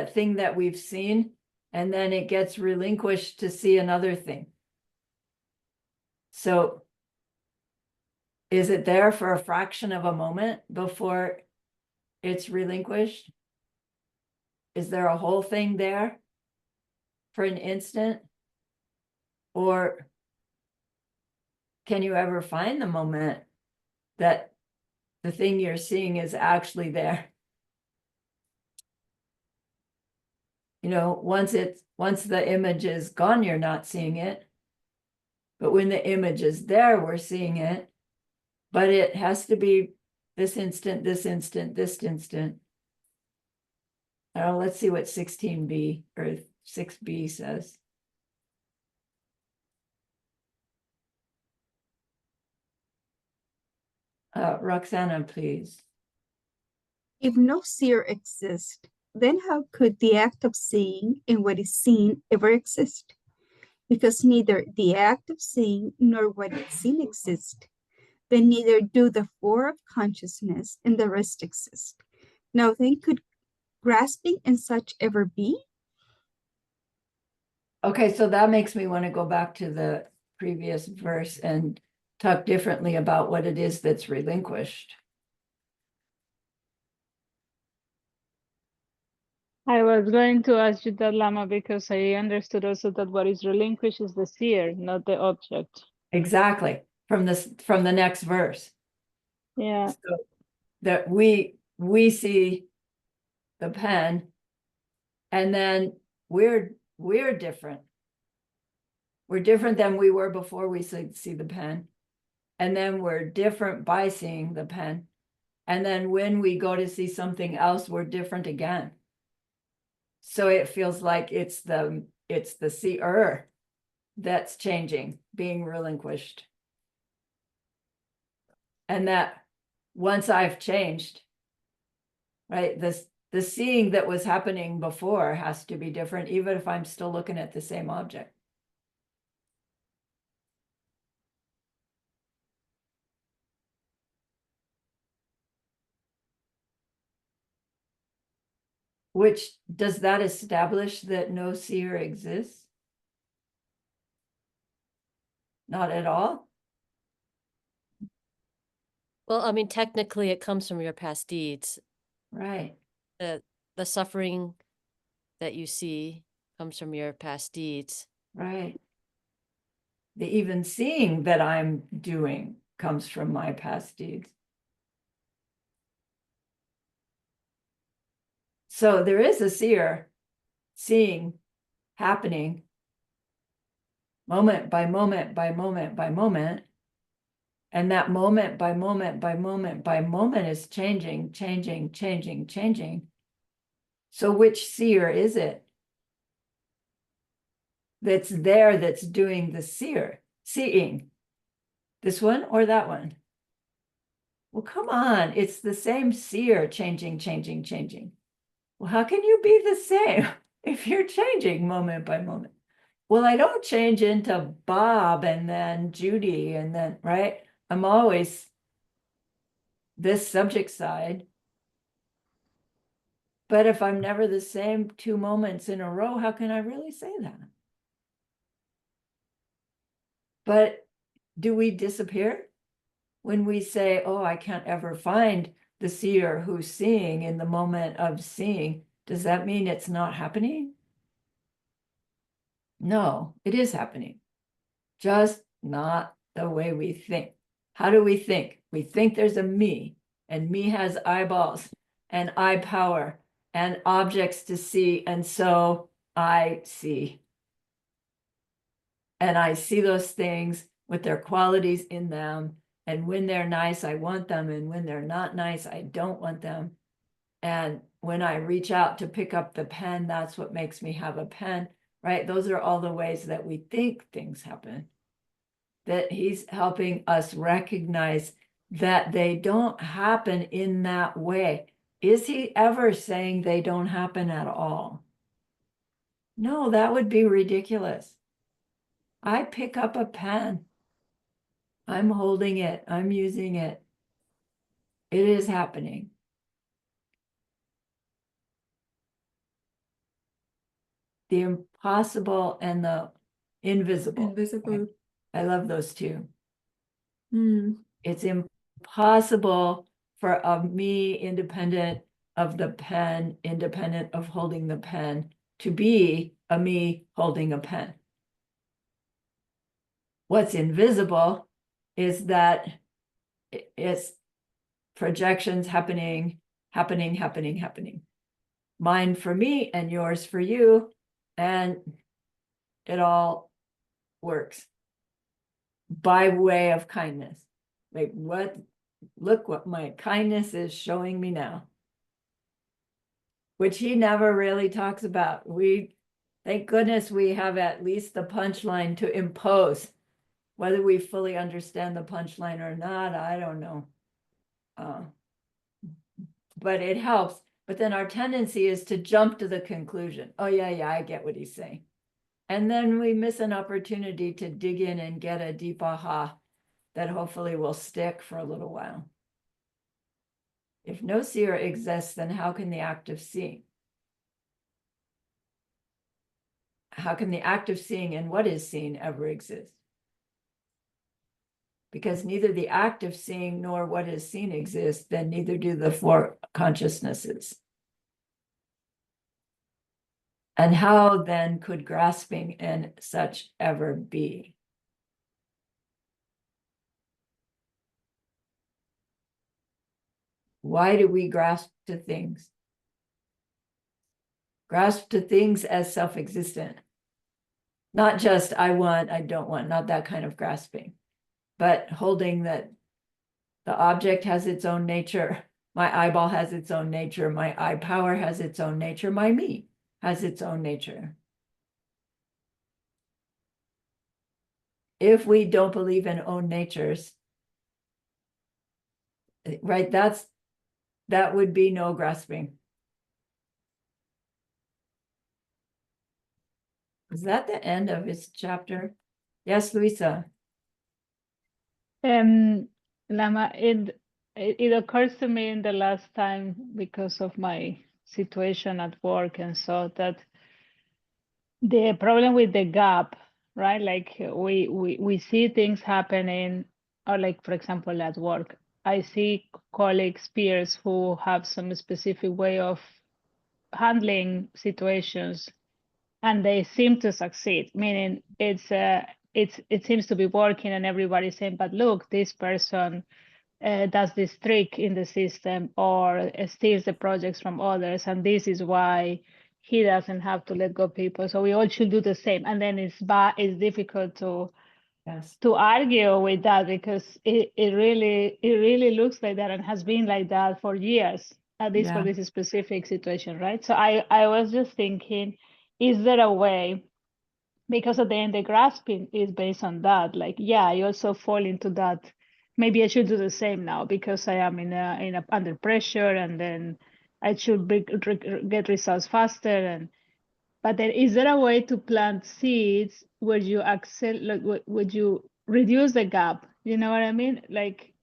[SPEAKER 2] thing that we've seen, and then it gets relinquished to see another thing. So is it there for a fraction of a moment before it's relinquished? Is there a whole thing there for an instant? Or can you ever find the moment that the thing you're seeing is actually there? You know, once the image is gone, you're not seeing it. But when the image is there, we're seeing it. But it has to be this instant, this instant, this instant. Let's see what 16b or 6b says. Roxana, please.
[SPEAKER 3] If no seer exists, then how could the act of seeing and what is seen ever exist? Because neither the act of seeing nor what is seen exist, then neither do the four of consciousness and the rest exist. Now then, could grasping and such ever be?
[SPEAKER 2] Okay, so that makes me want to go back to the previous verse and talk differently about what it is that's relinquished.
[SPEAKER 5] I was going to ask you that, Lama, because I understood also that what is relinquished is the seer, not the object.
[SPEAKER 2] Exactly, from the next verse.
[SPEAKER 5] Yeah.
[SPEAKER 2] So that we see the pen, and then we're different. We're different than we were before we see the pen. And then we're different by seeing the pen. And then when we go to see something else, we're different again. So it feels like it's the seer that's changing, being relinquished. And that once I've changed, right, the seeing that was happening before has to be different, even if I'm still looking at the same object. Which, does that establish that no seer exists? Not at all?
[SPEAKER 4] Well, I mean, technically it comes from your past deeds.
[SPEAKER 2] Right.
[SPEAKER 4] The suffering that you see comes from your past deeds.
[SPEAKER 2] Right. The even seeing that I'm doing comes from my past deeds. So there is a seer seeing happening moment by moment by moment by moment. And that moment by moment by moment by moment is changing, changing, changing, changing. So which seer is it that's there, that's doing the seeing? This one or that one? Well, come on, it's the same seer changing, changing, changing. Well, how can you be the same if you're changing moment by moment? Well, I don't change into Bob and then Judy and then, right? I'm always this subject side. But if I'm never the same 2 moments in a row, how can I really say that? But do we disappear when we say, oh, I can't ever find the seer who's seeing in the moment of seeing? Does that mean it's not happening? No, it is happening. Just not the way we think. How do we think? We think there's a me, and me has eyeballs and eye power and objects to see, and so I see. And I see those things with their qualities in them, and when they're nice, I want them, and when they're not nice, I don't want them. And when I reach out to pick up the pen, that's what makes me have a pen, right? Those are all the ways that we think things happen. That he's helping us recognize that they don't happen in that way. Is he ever saying they don't happen at all? No, that would be ridiculous. I pick up a pen. I'm holding it. I'm using it. It is happening. The impossible and the invisible.
[SPEAKER 3] Invisible.
[SPEAKER 2] I love those two.
[SPEAKER 3] Mm.
[SPEAKER 2] It's impossible for a me independent of the pen, independent of holding the pen, to be a me holding a pen. What's invisible is that it's projections happening. Mine for me and yours for you, and it all works by way of kindness. Like, look what my kindness is showing me now, which he never really talks about. Thank goodness we have at least the punchline to impose. Whether we fully understand the punchline or not, I don't know. But it helps. But then our tendency is to jump to the conclusion. Oh, yeah, I get what he's saying. And then we miss an opportunity to dig in and get a deep aha that hopefully will stick for a little while. If no seer exists, then how can the act of seeing? How can the act of seeing and what is seen ever exist? Because neither the act of seeing nor what is seen exist, then neither do the four consciousnesses. And how then could grasping and such ever be? Why do we grasp to things? Grasp to things as self-existent. Not just I want, I don't want, not that kind of grasping, but holding that the object has its own nature. My eyeball has its own nature. My eye power has its own nature. My me has its own nature. If we don't believe in own natures, right, that would be no grasping. Is that the end of his chapter? Yes, Luisa.
[SPEAKER 5] Lama, it occurs to me in the last time, because of my situation at work and so, that the problem with the gap, right? Like we see things happening, or like, for example, at work, I see colleagues, peers who have some specific way of handling situations, and they seem to succeed, meaning it seems to be working, and everybody's saying, but look, this person does this trick in the system, or steals the projects from others, and this is why he doesn't have to let go people. So we all should do the same. And then it's difficult to argue with that, because it really looks like that, and has been like that for years, at least for this specific situation, right? So I was just thinking, is there a way? Because at the end, the grasping is based on that. Like, yeah, I also fall into that. Maybe I should do the same now, because I am under pressure, and then I should get results faster. But then, is there a way to plant seeds where you would you reduce the gap? You know what I mean? Like,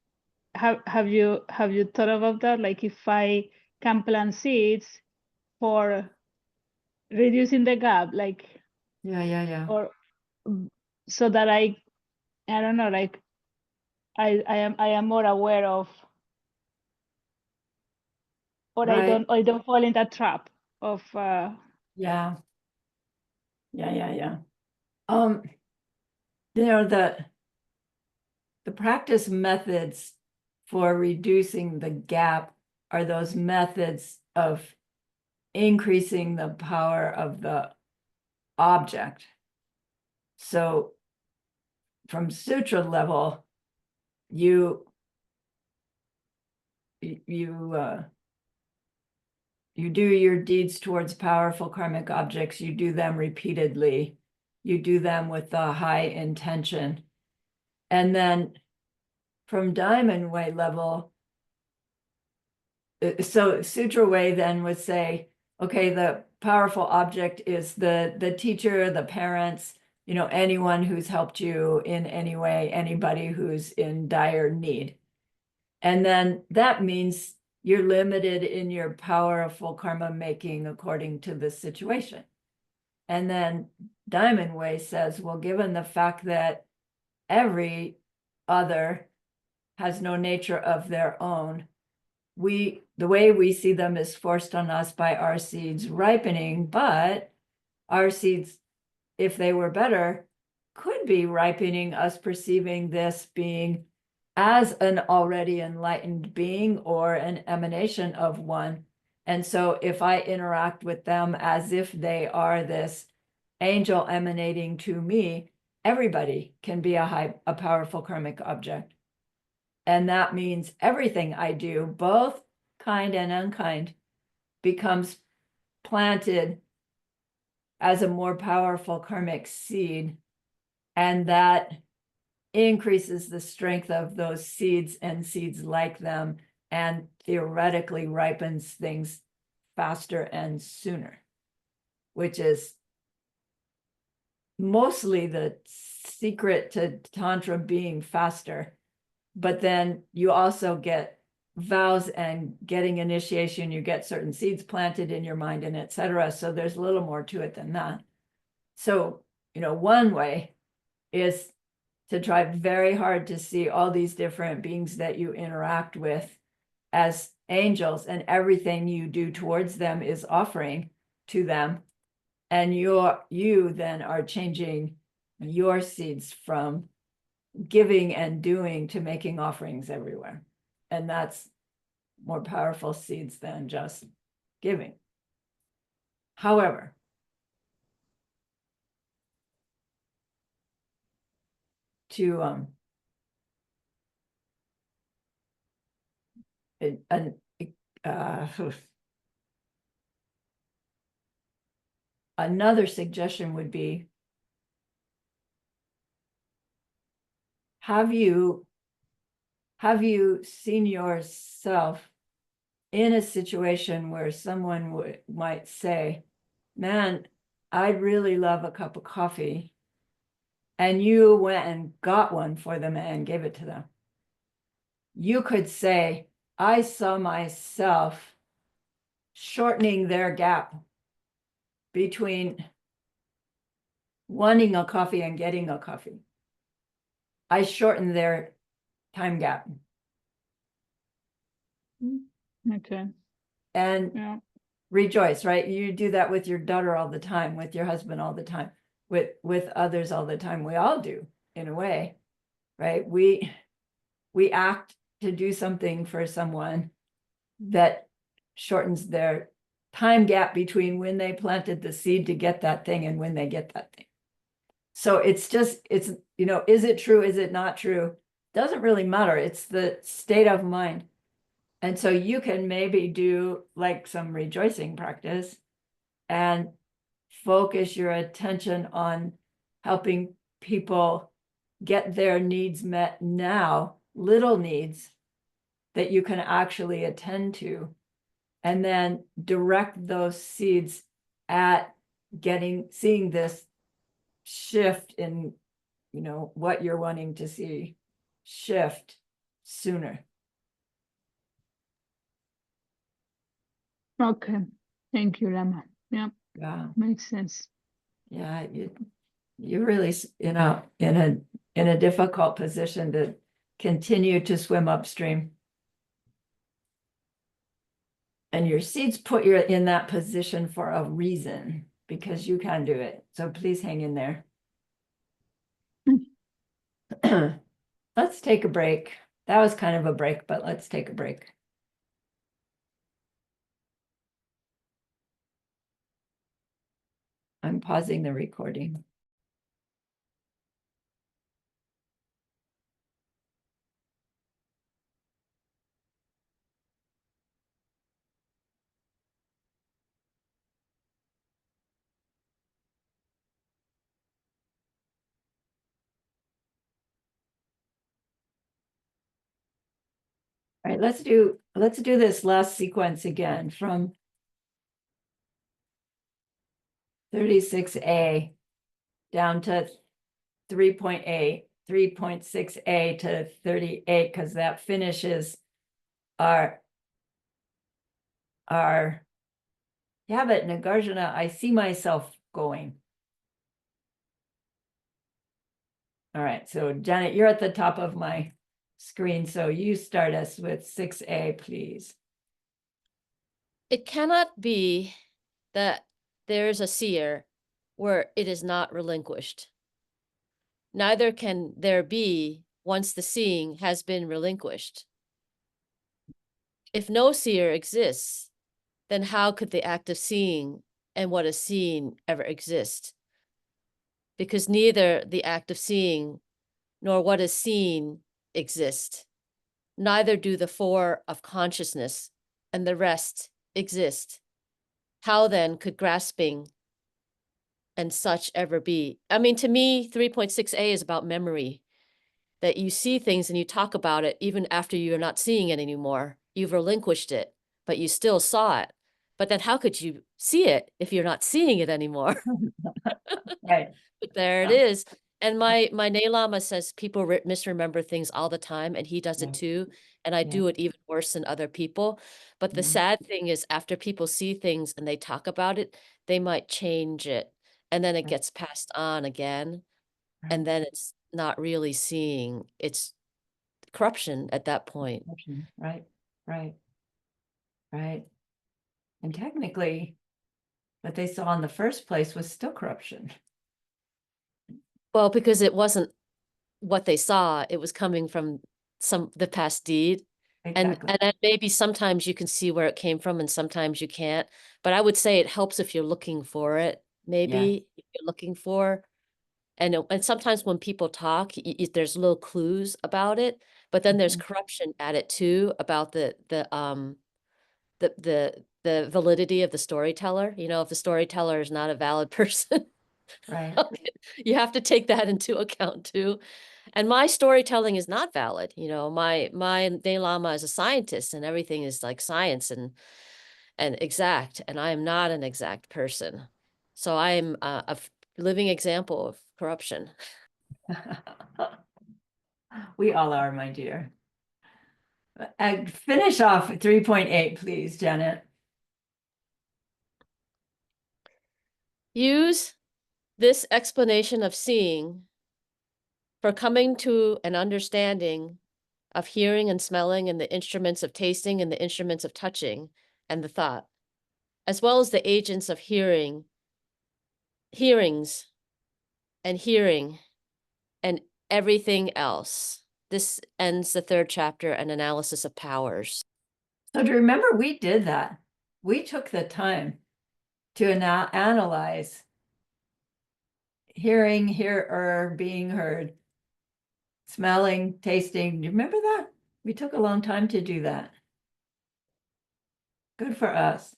[SPEAKER 5] have you thought about that? Like, if I can plant seeds for reducing the gap, like, or so that I don't know, like I am more aware of, or
[SPEAKER 2] Right.
[SPEAKER 5] I don't fall in that trap of
[SPEAKER 2] Yeah. The practice methods for reducing the gap are those methods of increasing the power of the object. So from sutra level, you you do your deeds towards powerful karmic objects, you do them repeatedly, you do them with a high intention. And then from diamond way level, so sutra way then would say, okay, the powerful object is the teacher, the parents, you know, anyone who's helped you in any way, anybody who's in dire need. And then that means you're limited in your powerful karma making according to the situation. And then Diamond Way says, well, given the fact that every other has no nature of their own, the way we see them is forced on us by our seeds ripening, but our seeds, if they were better, could be ripening us perceiving this being as an already enlightened being or an emanation of one. And so if I interact with them as if they are this angel emanating to me, everybody can be a powerful karmic object. And that means everything I do, both kind and unkind, becomes planted as a more powerful karmic seed. And that increases the strength of those seeds and seeds like them, and theoretically ripens things faster and sooner, which is mostly the secret to Tantra being faster. But then you also get vows and getting initiation, you get certain seeds planted in your mind and etc. So there's a little more to it than that. So, you know, one way is to try very hard to see all these different beings that you interact with as angels, and everything you do towards them is offering to them. And you then are changing your seeds from giving and doing to making offerings everywhere. And that's more powerful seeds than just giving. However, to another suggestion would be, have you seen yourself in a situation where someone might say, man, I'd really love a cup of coffee, and you went and got one for them and gave it to them? You could say, I saw myself shortening their gap between wanting a coffee and getting a coffee. I shortened their time gap.
[SPEAKER 5] Okay.
[SPEAKER 2] And
[SPEAKER 5] Yeah.
[SPEAKER 2] rejoice, right? You do that with your daughter all the time, with your husband all the time, with others all the time. We all do, in a way, right? We act to do something for someone that shortens their time gap between when they planted the seed to get that thing and when they get that thing. So it's you know, is it true? Is it not true? Doesn't really matter. It's the state of mind. And so you can maybe do like some rejoicing practice and focus your attention on helping people get their needs met now, little needs that you can actually attend to, and then direct those seeds at seeing this shift in, you know, what you're wanting to see shift sooner.
[SPEAKER 5] Okay. Thank you, Lama. Yeah,
[SPEAKER 2] Yeah.
[SPEAKER 5] makes sense.
[SPEAKER 2] Yeah, you're really, you know, in a difficult position to continue to swim upstream. And your seeds put you in that position for a reason, because you can do it. So please hang in there. Let's take a break. That was kind of a break, but let's take a break. I'm pausing the recording. All right, let's do this last sequence again from 36A down to 3.8, 3.6A to 38, because that finishes our yeah, but Nagarjuna, I see myself going. All right, so Janet, you're at the top of my screen, so you start us with 6A, please.
[SPEAKER 4] It cannot be that there is a seer where it is not relinquished. Neither can there be once the seeing has been relinquished. If no seer exists, then how could the act of seeing and what is seen ever exist? Because neither the act of seeing nor what is seen exist. Neither do the four of consciousness and the rest exist. How then could grasping and such ever be? I mean, to me, 3.6a is about memory, that you see things and you talk about it even after you're not seeing it anymore. You've relinquished it, but you still saw it. But then how could you see it if you're not seeing it anymore?
[SPEAKER 2] Right.
[SPEAKER 4] But there it
[SPEAKER 2] Yeah.
[SPEAKER 4] is. And my Ney Lama says people misremember things all the time, and he does it
[SPEAKER 2] Yeah.
[SPEAKER 4] too. And I
[SPEAKER 2] Yeah.
[SPEAKER 4] do it even worse than other people. But the
[SPEAKER 2] Mhm.
[SPEAKER 4] sad thing is, after people see things and they talk about it, they might change it, and then it
[SPEAKER 2] Right.
[SPEAKER 4] gets passed on again,
[SPEAKER 2] Right.
[SPEAKER 4] and then it's not really seeing. It's corruption at that point.
[SPEAKER 2] Right, right, right. And technically, what they saw in the first place was still corruption.
[SPEAKER 4] Well, because it wasn't what they saw, it was coming from the past deed.
[SPEAKER 2] Exactly.
[SPEAKER 4] And then maybe sometimes you can see where it came from and sometimes you can't. But I would say it helps if you're looking for it, maybe if you're looking for. And sometimes when people talk, there's little clues about it, but then there's
[SPEAKER 2] Mhm.
[SPEAKER 4] corruption at it too about the validity of the storyteller. You know, if the storyteller is not a valid person,
[SPEAKER 2] Right.
[SPEAKER 4] you have to take that into account too. And my storytelling is not valid. You know, my Dalai Lama is a scientist and everything is like science and exact, and I am not an exact person. So I am a living example of corruption.
[SPEAKER 2] We all are, my dear. Finish off 3.8, please, Janet.
[SPEAKER 4] Use this explanation of seeing for coming to an understanding of hearing and smelling and the instruments of tasting and the instruments of touching and the thought, as well as the agents of hearings and hearing and everything else. This ends the third chapter, an analysis of powers.
[SPEAKER 2] So to remember, we did that. We took the time to analyze hearing, hearer, being heard, smelling, tasting. Do you remember that? We took a long time to do that. Good for us.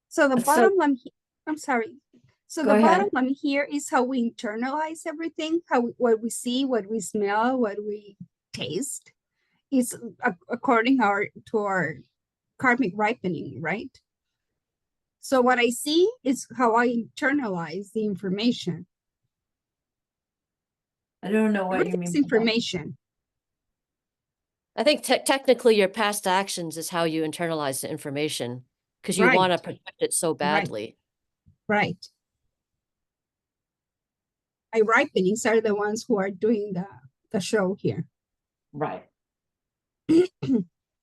[SPEAKER 3] So the
[SPEAKER 2] So-
[SPEAKER 3] bottom line, I'm sorry. So
[SPEAKER 2] Go
[SPEAKER 3] the
[SPEAKER 2] ahead.
[SPEAKER 3] bottom line here is how we internalize everything, what we see, what we smell, what we taste, is according to our karmic ripening, right? So what I see is how I internalize the information.
[SPEAKER 2] I don't know what you mean.
[SPEAKER 3] Everything's information.
[SPEAKER 4] I think technically your past actions is how you internalize the information because you
[SPEAKER 3] Right.
[SPEAKER 4] want to protect it so badly.
[SPEAKER 3] Right. My ripenings are the ones who are doing the show here.
[SPEAKER 2] Right.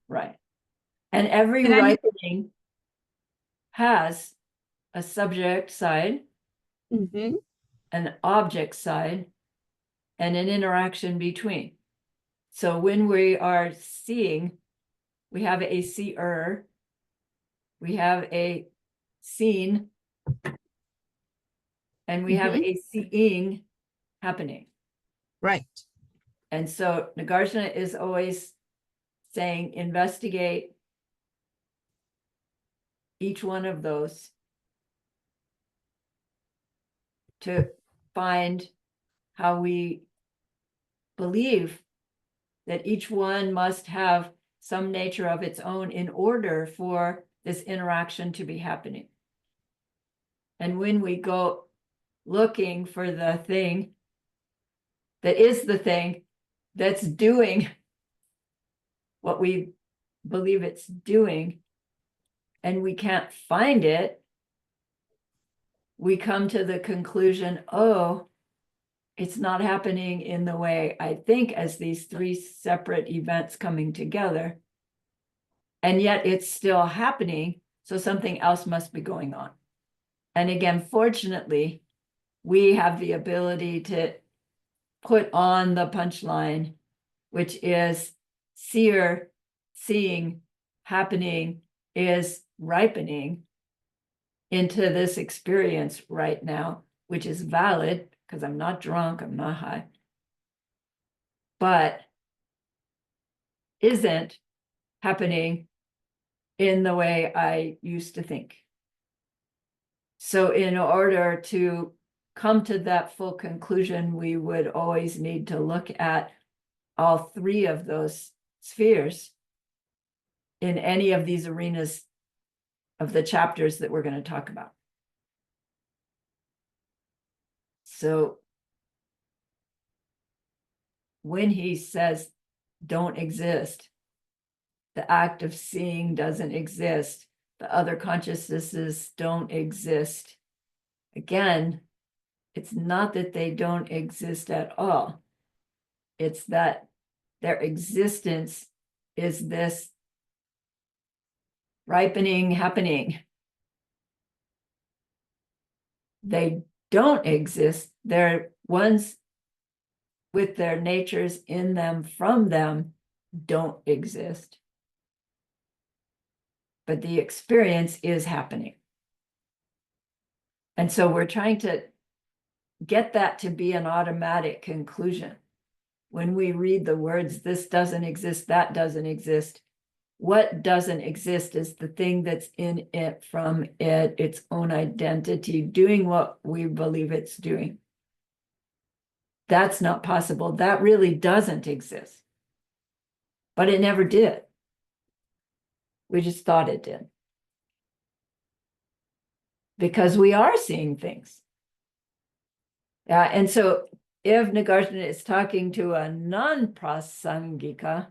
[SPEAKER 2] Right. And every
[SPEAKER 3] And
[SPEAKER 2] ripening has a subject side,
[SPEAKER 3] Mhm.
[SPEAKER 2] an object side, and an interaction between. So when we are seeing, we have a seer, we have a seen, and we have a seeing happening.
[SPEAKER 3] Right.
[SPEAKER 2] And so Nagarjuna is always saying, investigate each one of those to find how we believe that each one must have some nature of its own in order for this interaction to be happening. And when we go looking for the thing that is the thing that's doing what we believe it's doing, and we can't find it, we come to the conclusion, oh, it's not happening in the way I think, as these three separate events coming together. And yet it's still happening, so something else must be going on. And again, fortunately, we have the ability to put on the punchline, which is seeing happening is ripening into this experience right now, which is valid because I'm not drunk, I'm not high, but isn't happening in the way I used to think. So in order to come to that full conclusion, we would always need to look at all three of those spheres in any of these arenas of the chapters that we're going to talk about. So when he says don't exist, the act of seeing doesn't exist, the other consciousnesses don't exist. Again, it's not that they don't exist at all. It's that their existence is this ripening happening. They don't exist. They're ones with their natures in them, from them, don't exist. But the experience is happening. And so we're trying to get that to be an automatic conclusion. When we read the words, this doesn't exist, that doesn't exist, what doesn't exist is the thing that's in it, from it, its own identity, doing what we believe it's doing. That's not possible. That really doesn't exist. But it never did. We just thought it did. Because we are seeing things. And so if Nagarjuna is talking to a non-prasangika,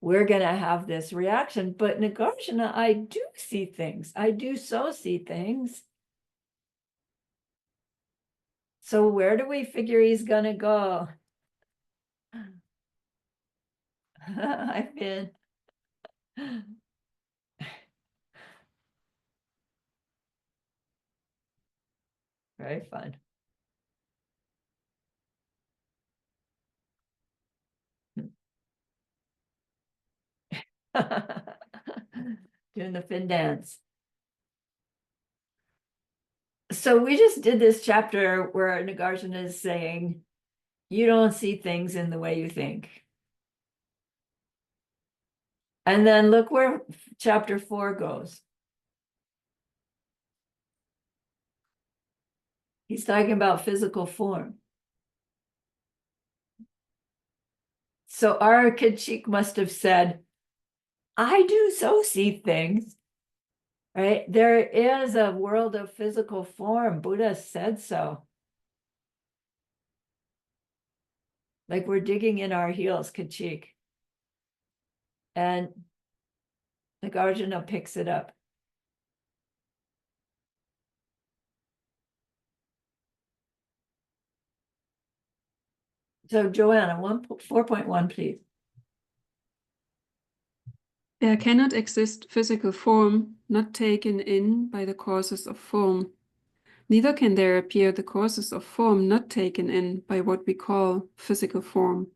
[SPEAKER 2] we're going to have this reaction. But Nagarjuna, I do see things. I do so see things. So where do we figure he's going to go? I've been. Very fun. Doing the fin dance. So we just did this chapter where Nagarjuna is saying, you don't see things in the way you think. And then look where chapter 4 goes. He's talking about physical form. So our Kachik must have said, I do so see things, right? There is a world of physical form. Buddha said so. Like we're digging in our heels, Kachik. And Nagarjuna picks it up. So Joanna, 4.1, please.
[SPEAKER 1] There cannot exist physical form not taken in by the causes of form. Neither can there appear the causes of form not taken in by what we call physical form.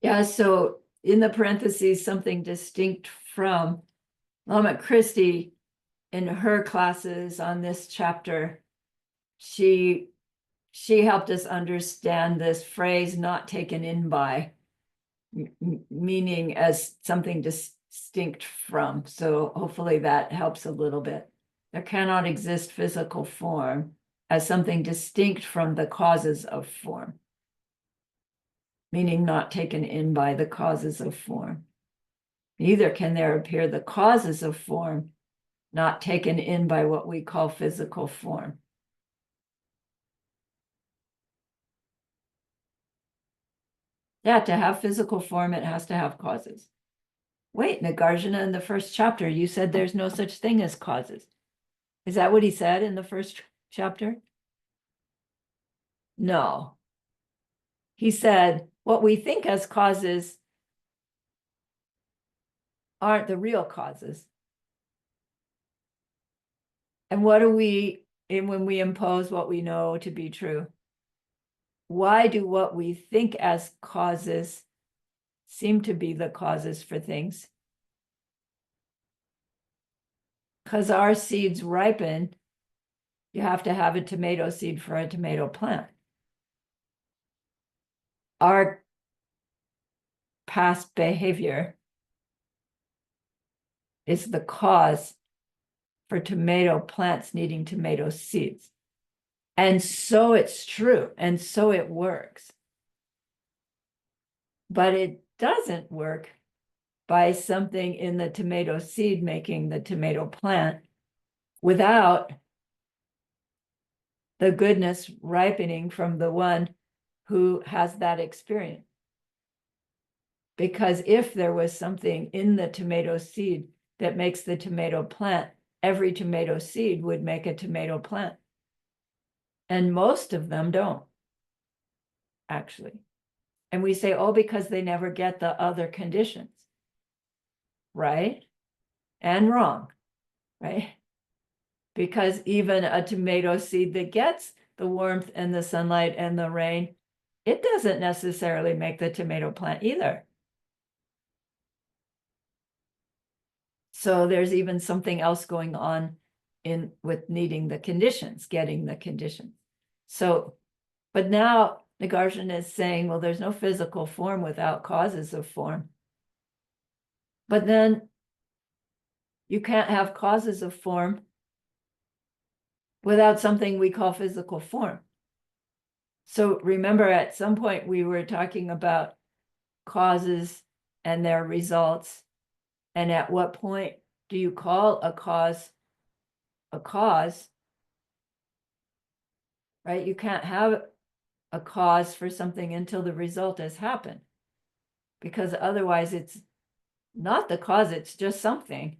[SPEAKER 2] Yeah, so in the parentheses, something distinct from Lama Christie in her classes on this chapter, she helped us understand this phrase, not taken in by, meaning as something distinct from. So hopefully that helps a little bit. There cannot exist physical form as something distinct from the causes of form, meaning not taken in by the causes of form. Neither can there appear the causes of form not taken in by what we call physical form. Yeah, to have physical form, it has to have causes. Wait, Nagarjuna, in the first chapter, you said there's no such thing as causes. Is that what he said in the first chapter? No. He said, what we think as causes aren't the real causes. And what do we, when we impose what we know to be true? Why do what we think as causes seem to be the causes for things? Because our seeds ripen, you have to have a tomato seed for a tomato plant. Our past behavior is the cause for tomato plants needing tomato seeds. And so it's true, and so it works. But it doesn't work by something in the tomato seed making the tomato plant without the goodness ripening from the one who has that experience. Because if there was something in the tomato seed that makes the tomato plant, every tomato seed would make a tomato plant. And most of them don't, actually. And we say, oh, because they never get the other conditions. Right? And wrong, right? Because even a tomato seed that gets the warmth and the sunlight and the rain, it doesn't necessarily make the tomato plant either. So there's even something else going on with needing the conditions, getting the conditions. So, but now Nagarjuna is saying, well, there's no physical form without causes of form. But then you can't have causes of form without something we call physical form. So remember, at some point we were talking about causes and their results. And at what point do you call a cause, right? You can't have a cause for something until the result has happened, because otherwise it's not the cause, it's just something.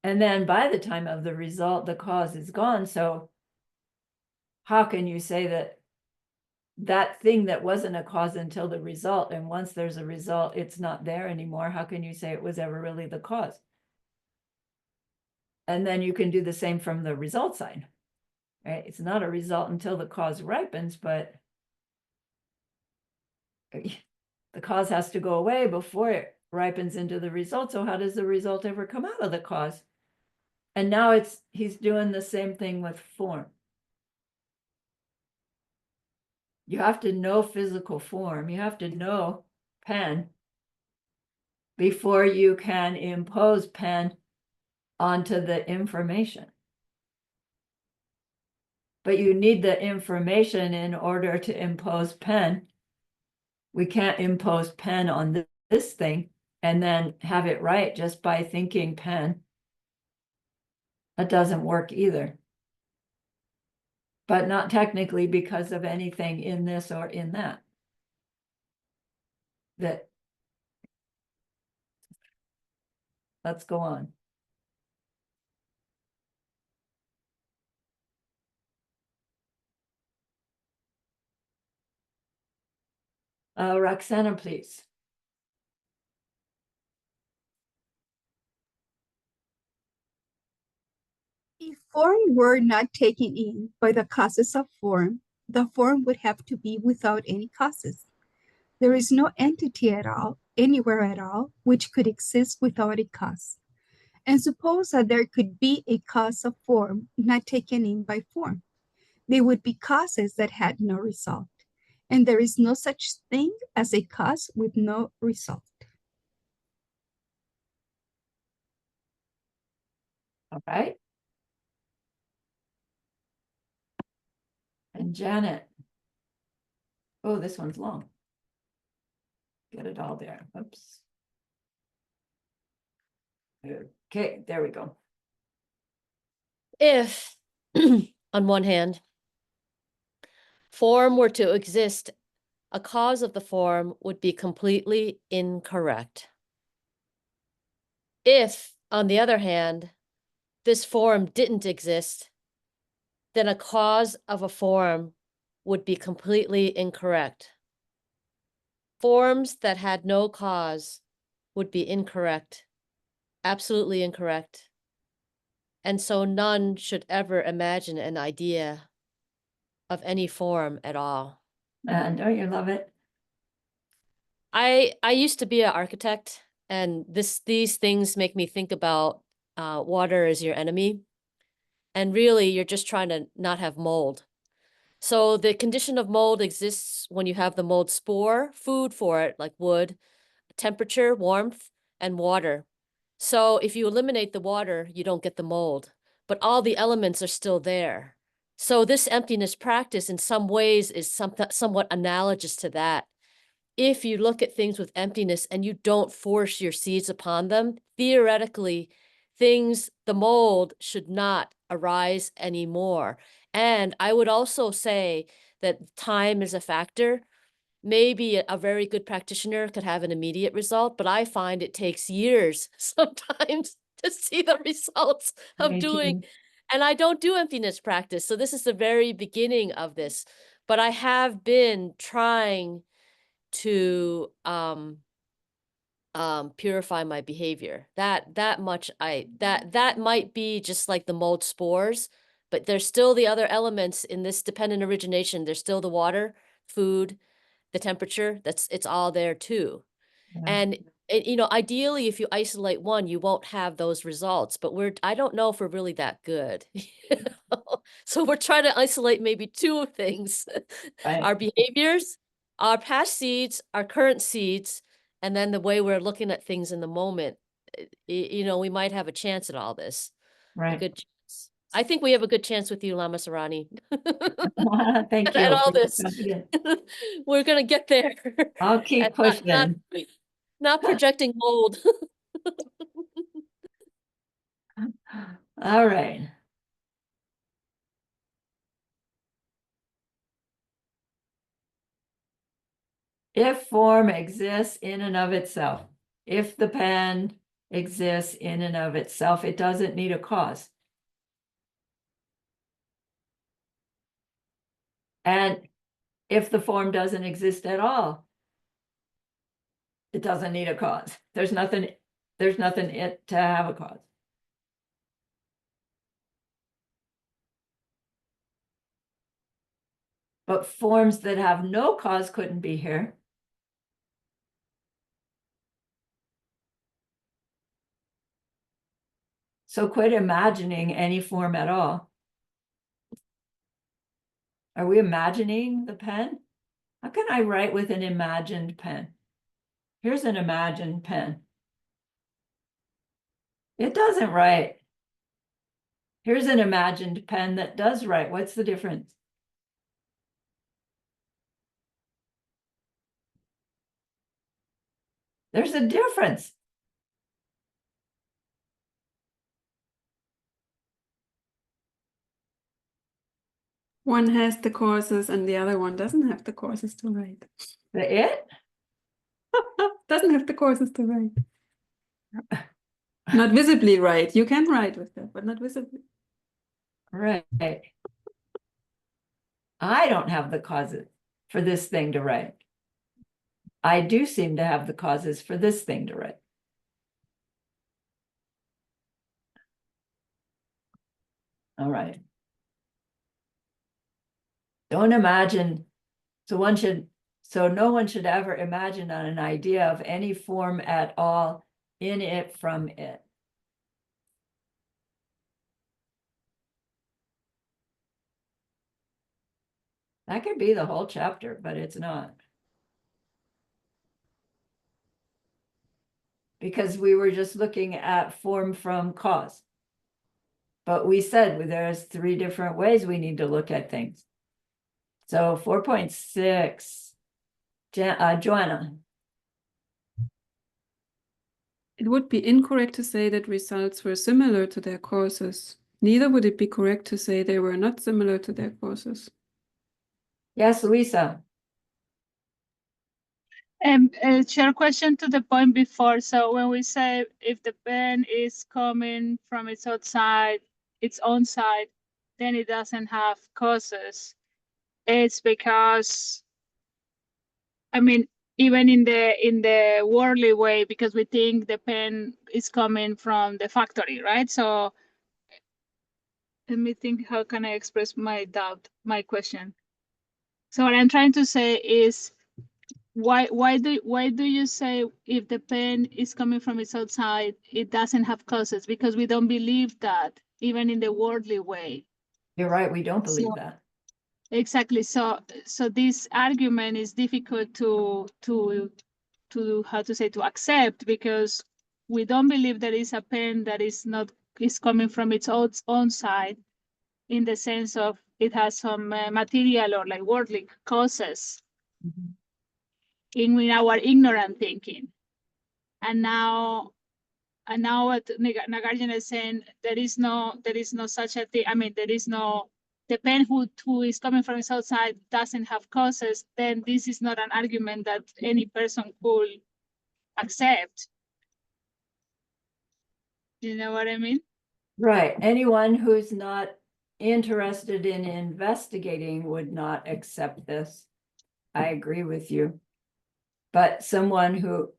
[SPEAKER 2] And then by the time of the result, the cause is gone. So how can you say that that thing that wasn't a cause until the result, and once there's a result, it's not there anymore? How can you say it was ever really the cause? And then you can do the same from the result side, right? It's not a result until the cause ripens, but the cause has to go away before it ripens into the result. So how does the result ever come out of the cause? And now he's doing the same thing with form. You have to know physical form. You have to know pen before you can impose pen onto the information. But you need the information in order to impose pen. We can't impose pen on this thing and then have it right just by thinking pen. That doesn't work either. But not technically because of anything in this or in that. Let's go on. Roxana, please.
[SPEAKER 3] If form were not taken in by the causes of form, the form would have to be without any causes. There is no entity at all, anywhere at all, which could exist without a cause. And suppose that there could be a cause of form not taken in by form. They would be causes that had no result. And there is no such thing as a cause with no result.
[SPEAKER 2] All right. Janet. Oh, this one's long. Get it all there. Oops. Okay, there we go.
[SPEAKER 4] If, on one hand, form were to exist, a cause of the form would be completely incorrect. If, on the other hand, this form didn't exist, then a cause of a form would be completely incorrect. Forms that had no cause would be incorrect, absolutely incorrect. And so none should ever imagine an idea of any form at all.
[SPEAKER 2] Don't you love it?
[SPEAKER 4] I used to be an architect, and these things make me think about water as your enemy. And really, you're just trying to not have mold. So the condition of mold exists when you have the mold spore, food for it, like wood, temperature, warmth, and water. So if you eliminate the water, you don't get the mold, but all the elements are still there. So this emptiness practice in some ways is somewhat analogous to that. If you look at things with emptiness and you don't force your seeds upon them, theoretically, the mold should not arise anymore. And I would also say that time is a factor. Maybe a very good practitioner could have an immediate result, but I find it takes years sometimes to see the results of
[SPEAKER 2] Me
[SPEAKER 4] doing.
[SPEAKER 2] too.
[SPEAKER 4] And I don't do emptiness practice. So this is the very beginning of this. But I have been trying to purify my behavior. That much that might be just like the mold spores, but there's still the other elements in this dependent origination. There's still the water, food, the temperature. It's all there too.
[SPEAKER 2] Yeah.
[SPEAKER 4] And ideally, if you isolate one, you won't have those results. But I don't know if we're really that good. So we're trying to isolate maybe two things:
[SPEAKER 2] Right.
[SPEAKER 4] our behaviors, our past seeds, our current seeds, and then the way we're looking at things in the moment. We might have a chance at all this. A
[SPEAKER 2] Right.
[SPEAKER 4] good chance. I think we have a good chance with you, Lama Sarani.
[SPEAKER 2] Thank
[SPEAKER 4] At
[SPEAKER 2] you.
[SPEAKER 4] all this.
[SPEAKER 2] Confident.
[SPEAKER 4] We're gonna get there.
[SPEAKER 2] I'll keep
[SPEAKER 4] And
[SPEAKER 2] pushing.
[SPEAKER 4] not projecting mold.
[SPEAKER 2] All right. If form exists in and of itself, if the pen exists in and of itself, it doesn't need a cause. And if the form doesn't exist at all, it doesn't need a cause. There's nothing it to have a cause. But forms that have no cause couldn't be here. So quit imagining any form at all. Are we imagining the pen? How can I write with an imagined pen? Here's an imagined pen. It doesn't write. Here's an imagined pen that does write. What's the difference? There's a difference.
[SPEAKER 1] One has the courses and the other one doesn't have the courses to write.
[SPEAKER 2] It?
[SPEAKER 1] Doesn't have the courses to write. Not visibly write. You can write with that, but not visibly.
[SPEAKER 2] Right. I don't have the causes for this thing to write. I do seem to have the causes for this thing to write. All right. Don't imagine. So no one should ever imagine on an idea of any form at all in it from it. That could be the whole chapter, but it's not. Because we were just looking at form from cause. But we said there's 3 different ways we need to look at things. So 4.6, Joanna.
[SPEAKER 1] It would be incorrect to say that results were similar to their causes. Neither would it be correct to say they were not similar to their causes.
[SPEAKER 2] Yes, Luisa.
[SPEAKER 5] Share question to the point before. So when we say if the pen is coming from its own side, then it doesn't have causes. It's because, I mean, even in the worldly way, because we think the pen is coming from the factory, right? So let me think, how can I express my doubt, my question? So what I'm trying to say is, why do you say if the pen is coming from its outside, it doesn't have causes? Because we don't believe that, even in the worldly way.
[SPEAKER 2] You're right, we don't believe
[SPEAKER 5] So,
[SPEAKER 2] that.
[SPEAKER 5] exactly. So this argument is difficult to how to say, to accept, because we don't believe there is a pen that is coming from its own side, in the sense of it has some material or like worldly causes in our ignorant thinking. And now what Nagarjuna is saying, there is no such a thing. I mean, there is no, the pen who is coming from his outside doesn't have causes. Then this is not an argument that any person could accept. You know what I mean?
[SPEAKER 2] Right. Anyone who's not interested in investigating would not accept this. I agree with you. But someone who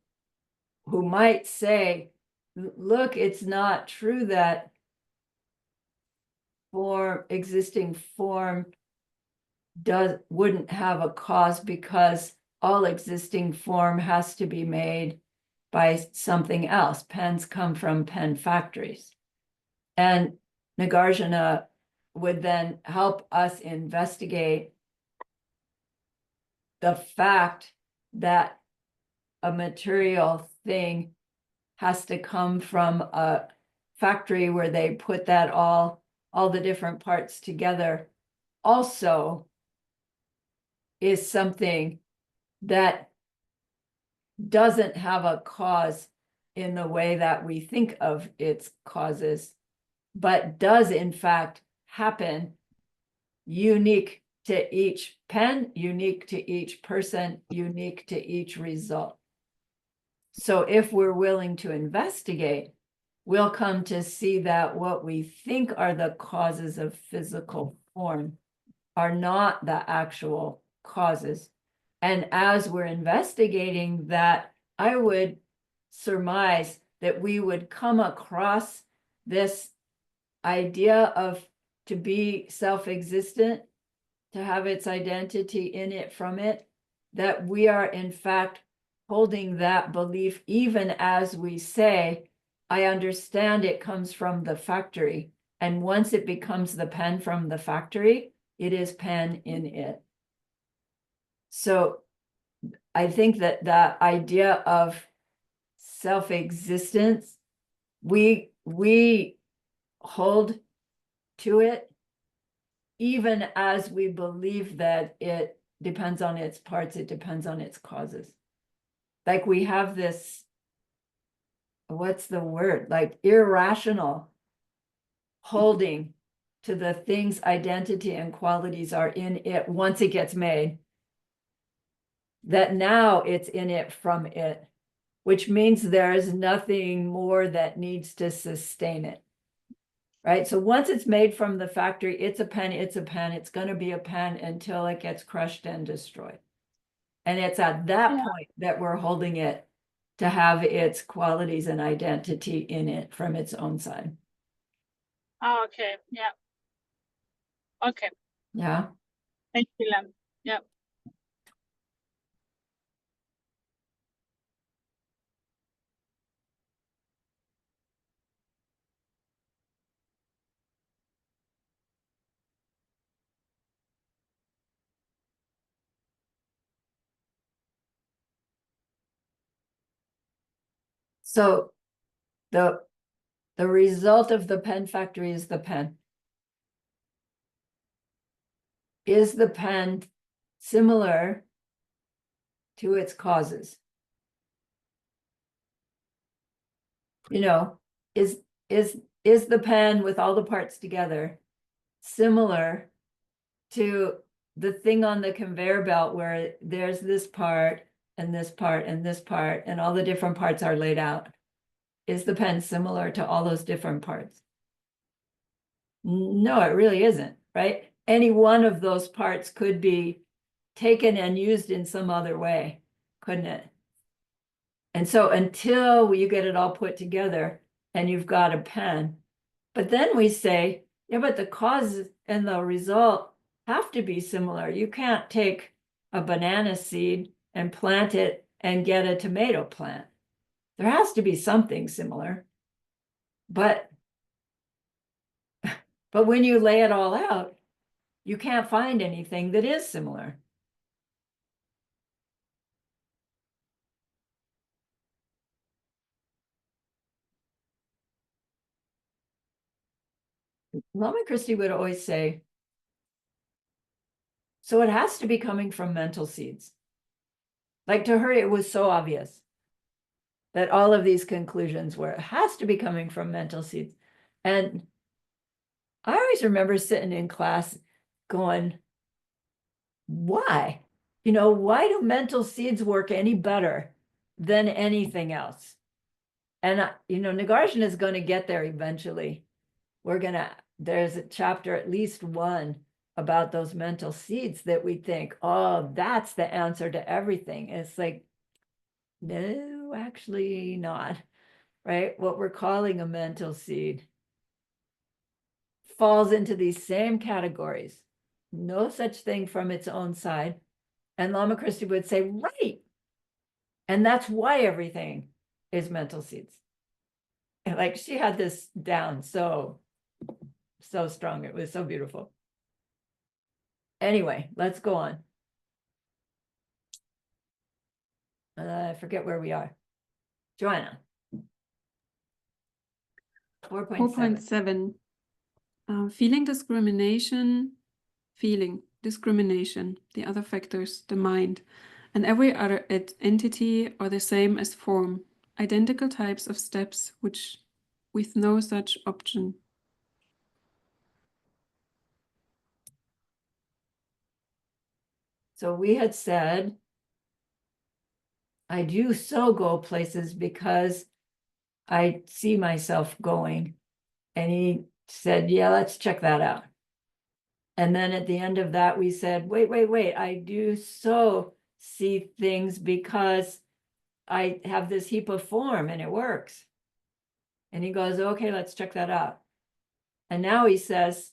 [SPEAKER 2] might say, look, it's not true that existing form wouldn't have a cause, because all existing form has to be made by something else. Pens come from pen factories. And Nagarjuna would then help us investigate the fact that a material thing has to come from a factory where they put that all the different parts together, also is something that doesn't have a cause in the way that we think of its causes, but does in fact happen, unique to each pen, unique to each person, unique to each result. So if we're willing to investigate, we'll come to see that what we think are the causes of physical form are not the actual causes. And as we're investigating that, I would surmise that we would come across this idea of to be self-existent, to have its identity in it, from it, that we are in fact holding that belief, even as we say, I understand it comes from the factory. And once it becomes the pen from the factory, it is pen in it. So I think that that idea of self-existence, we hold to it, even as we believe that it depends on its parts, it depends on its causes. Like we have this, what's the word? Like irrational holding to the thing's identity and qualities are in it once it gets made, that now it's in it from it, which means there is nothing more that needs to sustain it. Right? So once it's made from the factory, it's a pen, it's going to be a pen until it gets crushed and destroyed. And it's at that point that we're holding it to have its qualities and identity in it from its own side.
[SPEAKER 5] Oh, okay. Yeah. Okay.
[SPEAKER 2] Yeah.
[SPEAKER 5] Thank you, Lam. Yeah.
[SPEAKER 2] So the result of the pen factory is the pen. Is the pen similar to its causes. You know, is the pen with all the parts together similar to the thing on the conveyor belt where there's this part and this part and this part and all the different parts are laid out? Is the pen similar to all those different parts? No, it really isn't, right? Any one of those parts could be taken and used in some other way, couldn't it? And so until you get it all put together and you've got a pen, but then we say, yeah, but the cause and the result have to be similar. You can't take a banana seed and plant it and get a tomato plant. There has to be something similar. But when you lay it all out, you can't find anything that is similar. Lama Christie would always say, so it has to be coming from mental seeds. Like, to her, it was so obvious that all of these conclusions were, it has to be coming from mental seeds. And I always remember sitting in class going, why? You know, why do mental seeds work any better than anything else? And, you know, Nagarjuna is going to get there eventually. There's a chapter, at least one, about those mental seeds that we think, oh, that's the answer to everything. And it's like, no, actually not, right? What we're calling a mental seed falls into these same categories. No such thing from its own side. And Lama Christie would say, right. And that's why everything is mental seeds. And like, she had this down so strong. It was so beautiful. Anyway, let's go on. I forget where we are. Joanna. 4.7.
[SPEAKER 1] 4.7. Feeling discrimination, the other factors, the mind, and every other entity are the same as form, identical types of steps which with no such option.
[SPEAKER 2] So we had said, I do so go places because I see myself going. And he said, yeah, let's check that out. And then at the end of that, we said, wait, I do so see things because I have this heap of form and it works. And he goes, okay, let's check that out. And now he says,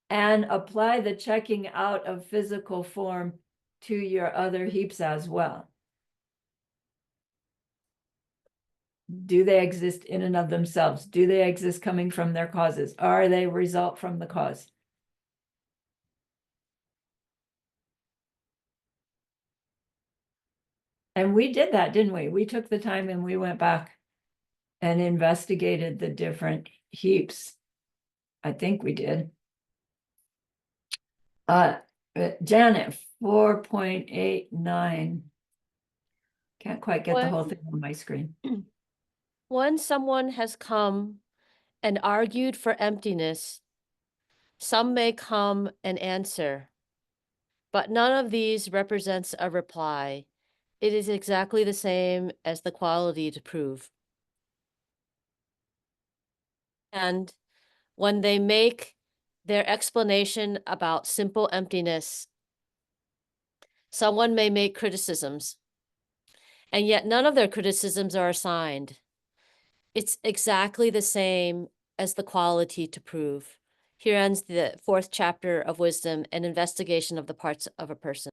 [SPEAKER 2] and apply the checking out of physical form to your other heaps as well. Do they exist in and of themselves? Do they exist coming from their causes? Are they result from the cause? And we did that, didn't we? We took the time and we went back and investigated the different heaps. I think we did. Janet, 4.89. Can't quite get the whole thing on my screen.
[SPEAKER 4] When someone has come and argued for emptiness, some may come and answer, but none of these represents a reply. It is exactly the same as the quality to prove. And when they make their explanation about simple emptiness, someone may make criticisms, and yet none of their criticisms are assigned. It's exactly the same as the quality to prove. Here ends the 4th chapter of wisdom and investigation of the parts of a person.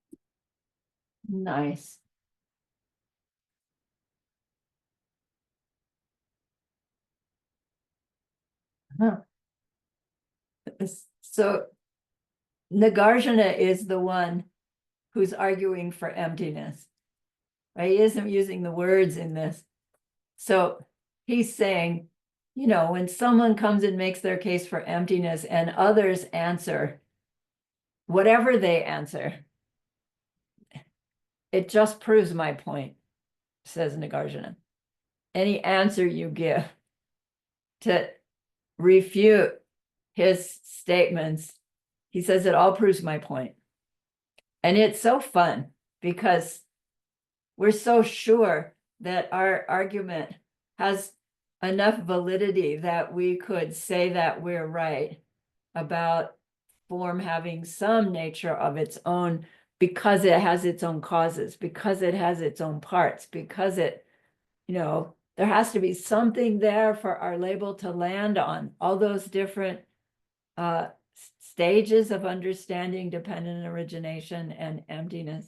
[SPEAKER 2] Nice. Huh. So Nagarjuna is the one who's arguing for emptiness, right? He isn't using the words in this. So he's saying, you know, when someone comes and makes their case for emptiness and others answer, whatever they answer, it just proves my point, says Nagarjuna. Any answer you give to refute his statements, he says it all proves my point. And it's so fun because we're so sure that our argument has enough validity that we could say that we're right about form having some nature of its own, because it has its own causes, because it has its own parts, because it, there has to be something there for our label to land on. All those different stages of understanding dependent origination and emptiness.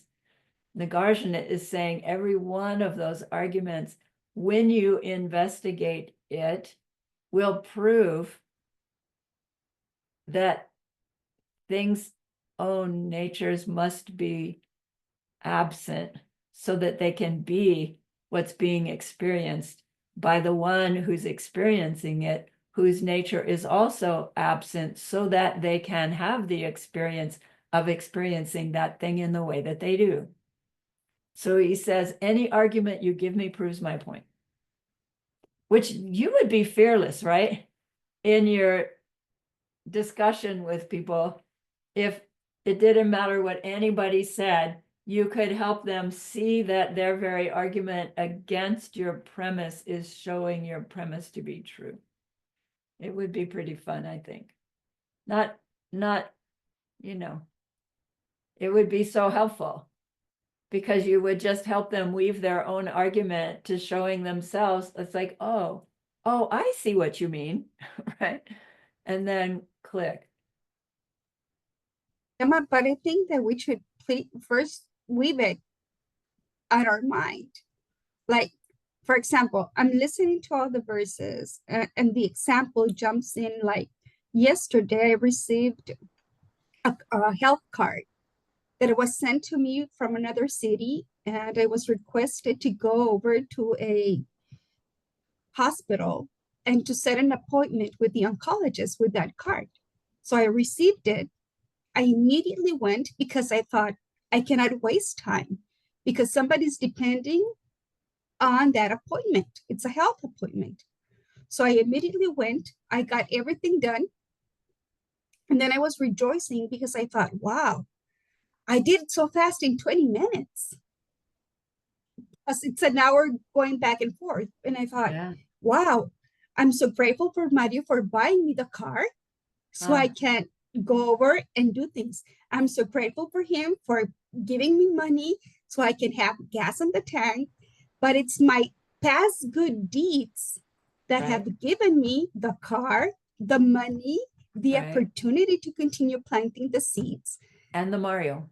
[SPEAKER 2] Nagarjuna is saying every one of those arguments, when you investigate it, will prove that things' own natures must be absent so that they can be what's being experienced by the one who's experiencing it, whose nature is also absent, so that they can have the experience of experiencing that thing in the way that they do. So he says, any argument you give me proves my point, which you would be fearless, right? In your discussion with people, if it didn't matter what anybody said, you could help them see that their very argument against your premise is showing your premise to be true. It would be pretty fun, I think. Not, it would be so helpful because you would just help them weave their own argument to showing themselves. It's like, oh, I see what you mean, right? And then click.
[SPEAKER 3] Emma, but I think that we should first weave it out our mind. Like, for example, I'm listening to all the verses and the example jumps in. Like yesterday, I received a health card that was sent to me from another city, and I was requested to go over to a hospital and to set an appointment with the oncologist with that card. So I received it. I immediately went because I thought I cannot waste time because somebody's depending on that appointment. It's a health appointment. So I immediately went, I got everything done. And then I was rejoicing because I thought, wow, I did it so fast in 20 minutes. Because it's an hour going back and forth. And I thought, wow, I'm so grateful for Mario for buying me the car so I can go over and do things. I'm so grateful for him for giving me money so I can have gas in the tank. But it's my past good deeds that have given me the car, the money, the opportunity to continue planting the seeds.
[SPEAKER 2] And the Mario.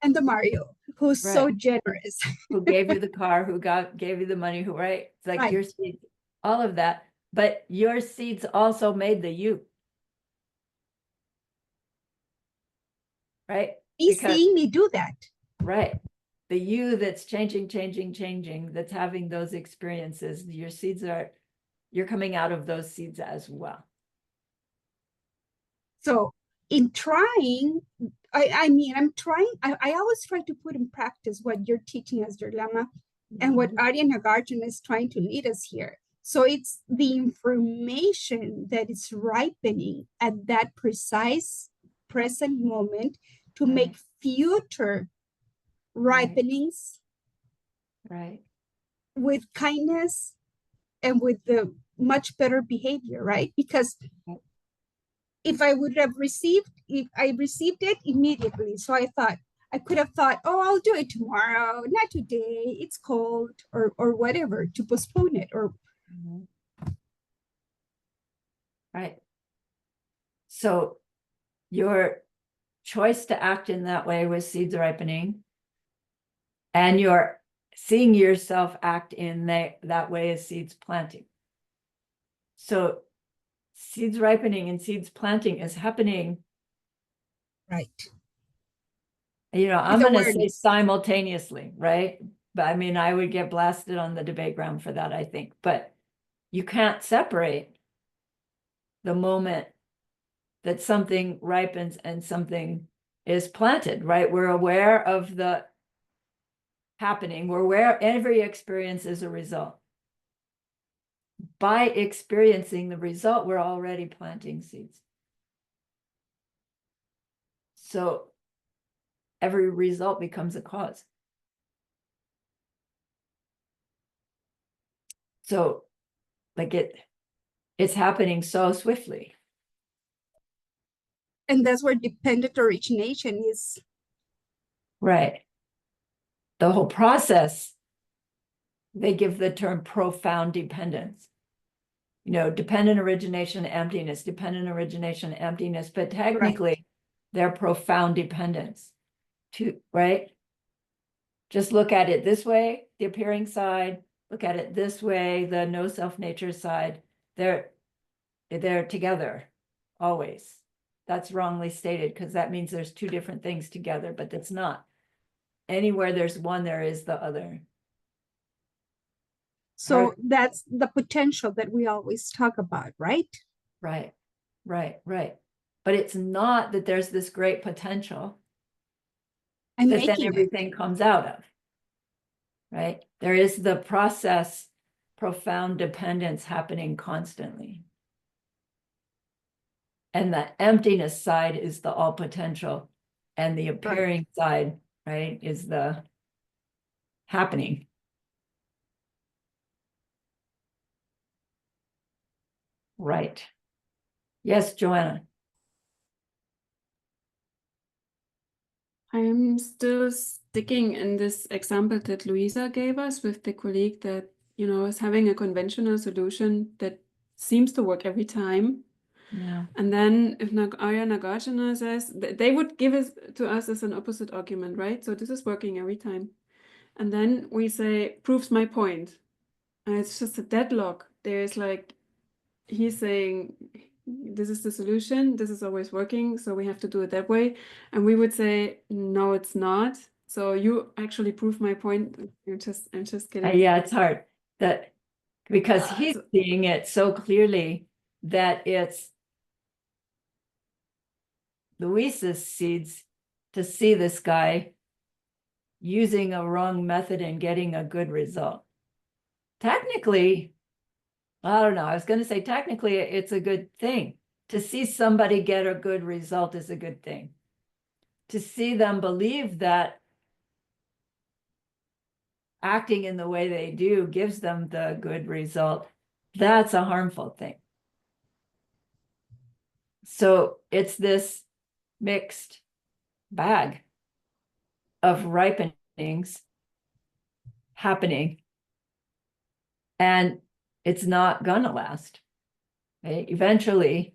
[SPEAKER 3] And the Mario, who's so generous.
[SPEAKER 2] Who gave you the car, who gave you the money, it's like your seeds, all of that. But your seeds also made the you. Right?
[SPEAKER 3] He's seeing me do that.
[SPEAKER 2] Right. The you that's changing, that's having those experiences, your seeds you're coming out of those seeds as well.
[SPEAKER 3] So in trying, I'm trying, I always try to put in practice what you're teaching us, dear Lama, and what Arya Nagarjuna is trying to lead us here. So it's the information that is ripening at that precise present moment to make future ripenings with kindness and with the much better behavior, right? Because if I received it immediately. So I could have thought, oh, I'll do it tomorrow, not today, it's cold, or whatever, to postpone it. Or
[SPEAKER 2] Right. So your choice to act in that way with seeds ripening, and you're seeing yourself act in that way as seeds planting. So seeds ripening and seeds planting is happening.
[SPEAKER 3] Right.
[SPEAKER 2] I'm going to say simultaneously, right? But I mean, I would get blasted on the debate ground for that, I think. But you can't separate the moment that something ripens and something is planted, right? We're aware of the happening, where every experience is a result. By experiencing the result, we're already planting seeds. So every result becomes a cause. So like it's happening so swiftly.
[SPEAKER 3] And that's where dependent origination is.
[SPEAKER 2] Right. The whole process, they give the term profound dependence. You know, dependent origination, emptiness, dependent origination, emptiness, but technically they're profound dependence. Right? Just look at it this way, the appearing side, look at it this way, the no self nature side. They're together always. That's wrongly stated because that means there's two different things together, but that's not. Anywhere there's one, there is the other.
[SPEAKER 3] So that's the potential that we always talk about, right?
[SPEAKER 2] Right. But it's not that there's this great potential
[SPEAKER 3] I'm
[SPEAKER 2] that then
[SPEAKER 3] making it.
[SPEAKER 2] everything comes out of. Right? There is the process, profound dependence happening constantly. And the emptiness side is the all potential, and the appearing side, right, is the happening. Right. Yes, Joanna.
[SPEAKER 1] I'm still sticking in this example that Luisa gave us with the colleague that, you know, is having a conventional solution that seems to work every time.
[SPEAKER 2] Yeah.
[SPEAKER 1] And then if Arya Nagarjuna says, they would give it to us as an opposite argument, right? So this is working every time. And then we say, proves my point. And it's just a deadlock. There's like, he's saying, this is the solution, this is always working, so we have to do it that way. And we would say, no, it's not. So you actually prove my point. I'm just kidding.
[SPEAKER 2] Yeah, it's hard that because he's seeing it so clearly that it's Luisa's seeds to see this guy using a wrong method and getting a good result. Technically, I don't know. I was going to say technically it's a good thing. To see somebody get a good result is a good thing. To see them believe that acting in the way they do gives them the good result, that's a harmful thing. So it's this mixed bag of ripenings happening, and it's not gonna last. Right? Eventually,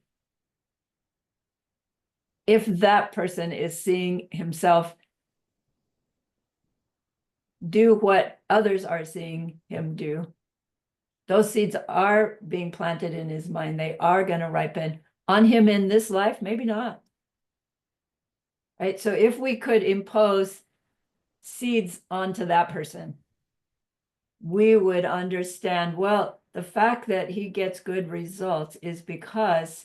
[SPEAKER 2] if that person is seeing himself do what others are seeing him do, those seeds are being planted in his mind. They are going to ripen on him in this life, maybe not. Right? So if we could impose seeds onto that person, we would understand, well, the fact that he gets good results is because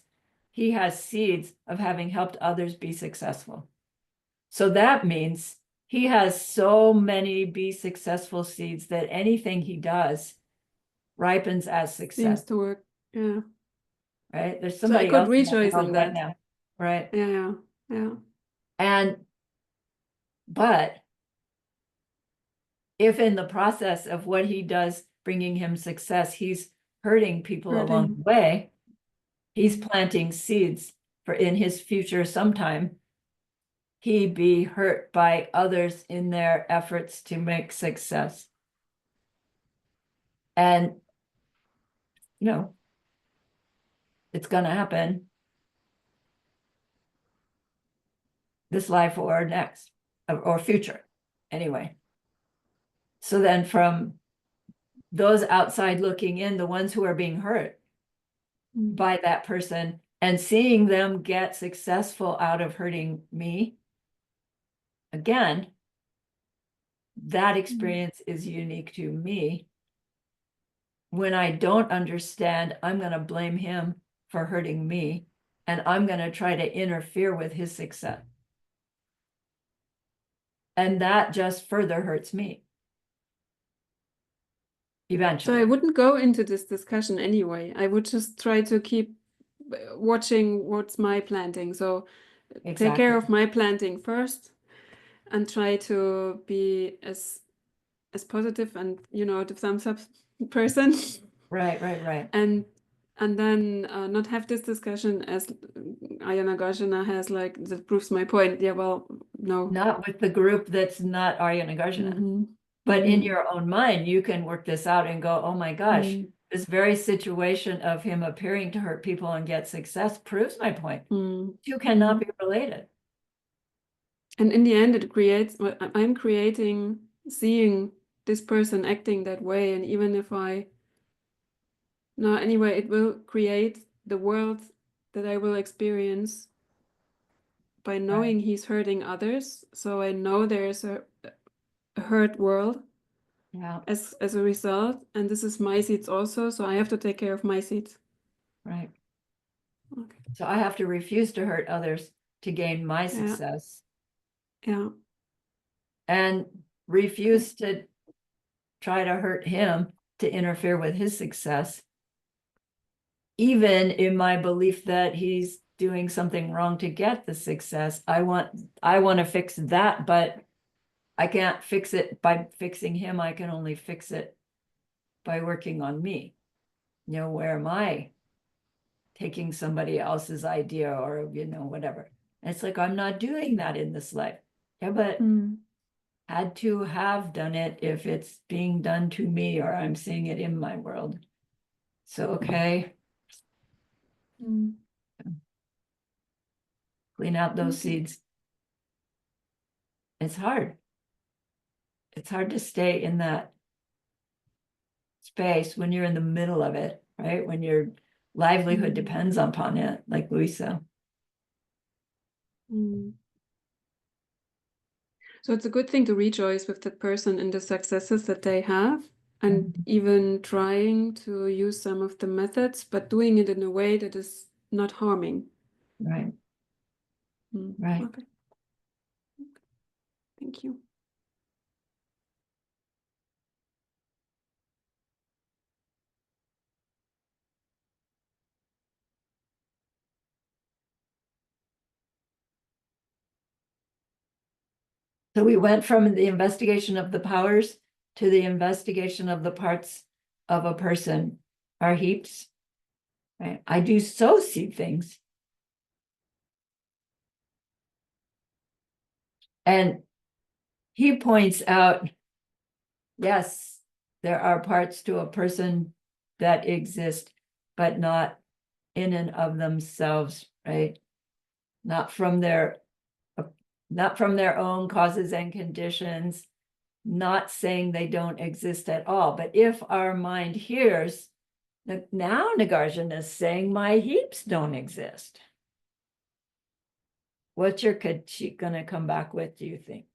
[SPEAKER 2] he has seeds of having helped others be successful. So that means he has so many be successful seeds that anything he does ripens as success.
[SPEAKER 1] Seems to work. Yeah.
[SPEAKER 2] Right? There's
[SPEAKER 1] So I
[SPEAKER 2] somebody
[SPEAKER 1] could
[SPEAKER 2] else in the
[SPEAKER 1] rejoice
[SPEAKER 2] world
[SPEAKER 1] in
[SPEAKER 2] right
[SPEAKER 1] that.
[SPEAKER 2] now. Right.
[SPEAKER 1] Yeah.
[SPEAKER 2] But if in the process of what he does bringing him success, he's hurting people along the way, he's planting seeds for in his future sometime he be hurt by others in their efforts to make success. And, you know, it's going to happen this life or next, or future, anyway. So then from those outside looking in, the ones who are being hurt by that person and seeing them get successful out of hurting me, again, that experience is unique to me. When I don't understand, I'm going to blame him for hurting me, and I'm going to try to interfere with his success. And that just further hurts me.
[SPEAKER 1] So
[SPEAKER 2] eventually.
[SPEAKER 1] I wouldn't go into this discussion anyway. I would just try to keep watching what's my planting. So take care of my planting first and try to be as positive and, you know, the thumbs up person.
[SPEAKER 2] Right.
[SPEAKER 1] And then not have this discussion as Nagarjuna has, like, that proves my point. Yeah, well, no.
[SPEAKER 2] Not with the group that's not Arya Nagarjuna.
[SPEAKER 1] Mhm.
[SPEAKER 2] But in
[SPEAKER 1] Mhm.
[SPEAKER 2] your own mind, you can work this out and go, oh my gosh,
[SPEAKER 1] Mm.
[SPEAKER 2] this very situation of him appearing to hurt people and get success proves my point.
[SPEAKER 1] Mm.
[SPEAKER 2] Two cannot be related.
[SPEAKER 1] And in the end, it creates, I'm creating, seeing this person acting that way. And even if no, anyway, it will create the world that I will experience by knowing he's hurting others. So I know there's a hurt world
[SPEAKER 2] Yeah,
[SPEAKER 1] as a result. And this is my seeds also. So I have to take care of my seeds.
[SPEAKER 2] right.
[SPEAKER 1] Okay.
[SPEAKER 2] So I have to refuse to hurt others to gain my success.
[SPEAKER 1] Yeah.
[SPEAKER 2] And refuse to try to hurt him to interfere with his success, even in my belief that he's doing something wrong to get the success. I want to fix that, but I can't fix it by fixing him. I can only fix it by working on me. You know, where am I taking somebody else's idea or, you know, whatever? And it's like, I'm not doing that in this life. Yeah, but had to have done it if it's being done to me or I'm seeing it in my world. So, okay. Clean out those seeds. It's hard. It's hard to stay in that space when you're in the middle of it, right? When your livelihood depends upon it, like Luisa.
[SPEAKER 1] So it's a good thing to rejoice with that person and the successes that they have, and even trying to use some of the methods, but doing it in a way that is not harming.
[SPEAKER 2] Right. Right.
[SPEAKER 1] Okay. Thank you.
[SPEAKER 2] So we went from the investigation of the powers to the investigation of the parts of a person, our heaps. Right? I do so see things. And he points out, yes, there are parts to a person that exist, but not in and of themselves, right? Not from their own causes and conditions, not saying they don't exist at all. But if our mind hears, now Nagarjuna is saying my heaps don't exist. What's your critique going to come back with, do you think?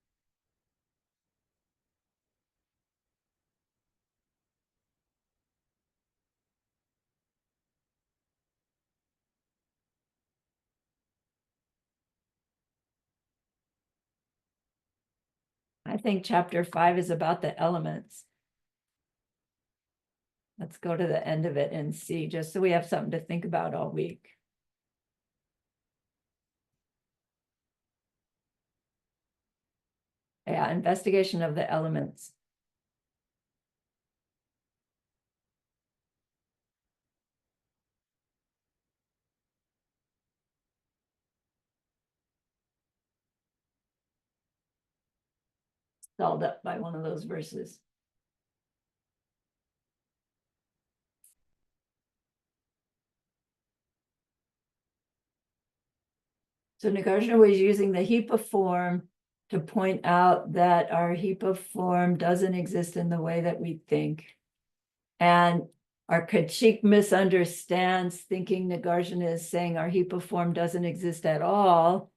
[SPEAKER 2] I think chapter 5 is about the elements. Let's go to the end of it and see, just so we have something to think about all week. Yeah, investigation of the elements. Stalled up by one of those verses. So Nagarjuna was using the heap of form to point out that our heap of form doesn't exist in the way that we think. And our Kachik misunderstands, thinking Nagarjuna is saying our heap of form doesn't exist at all.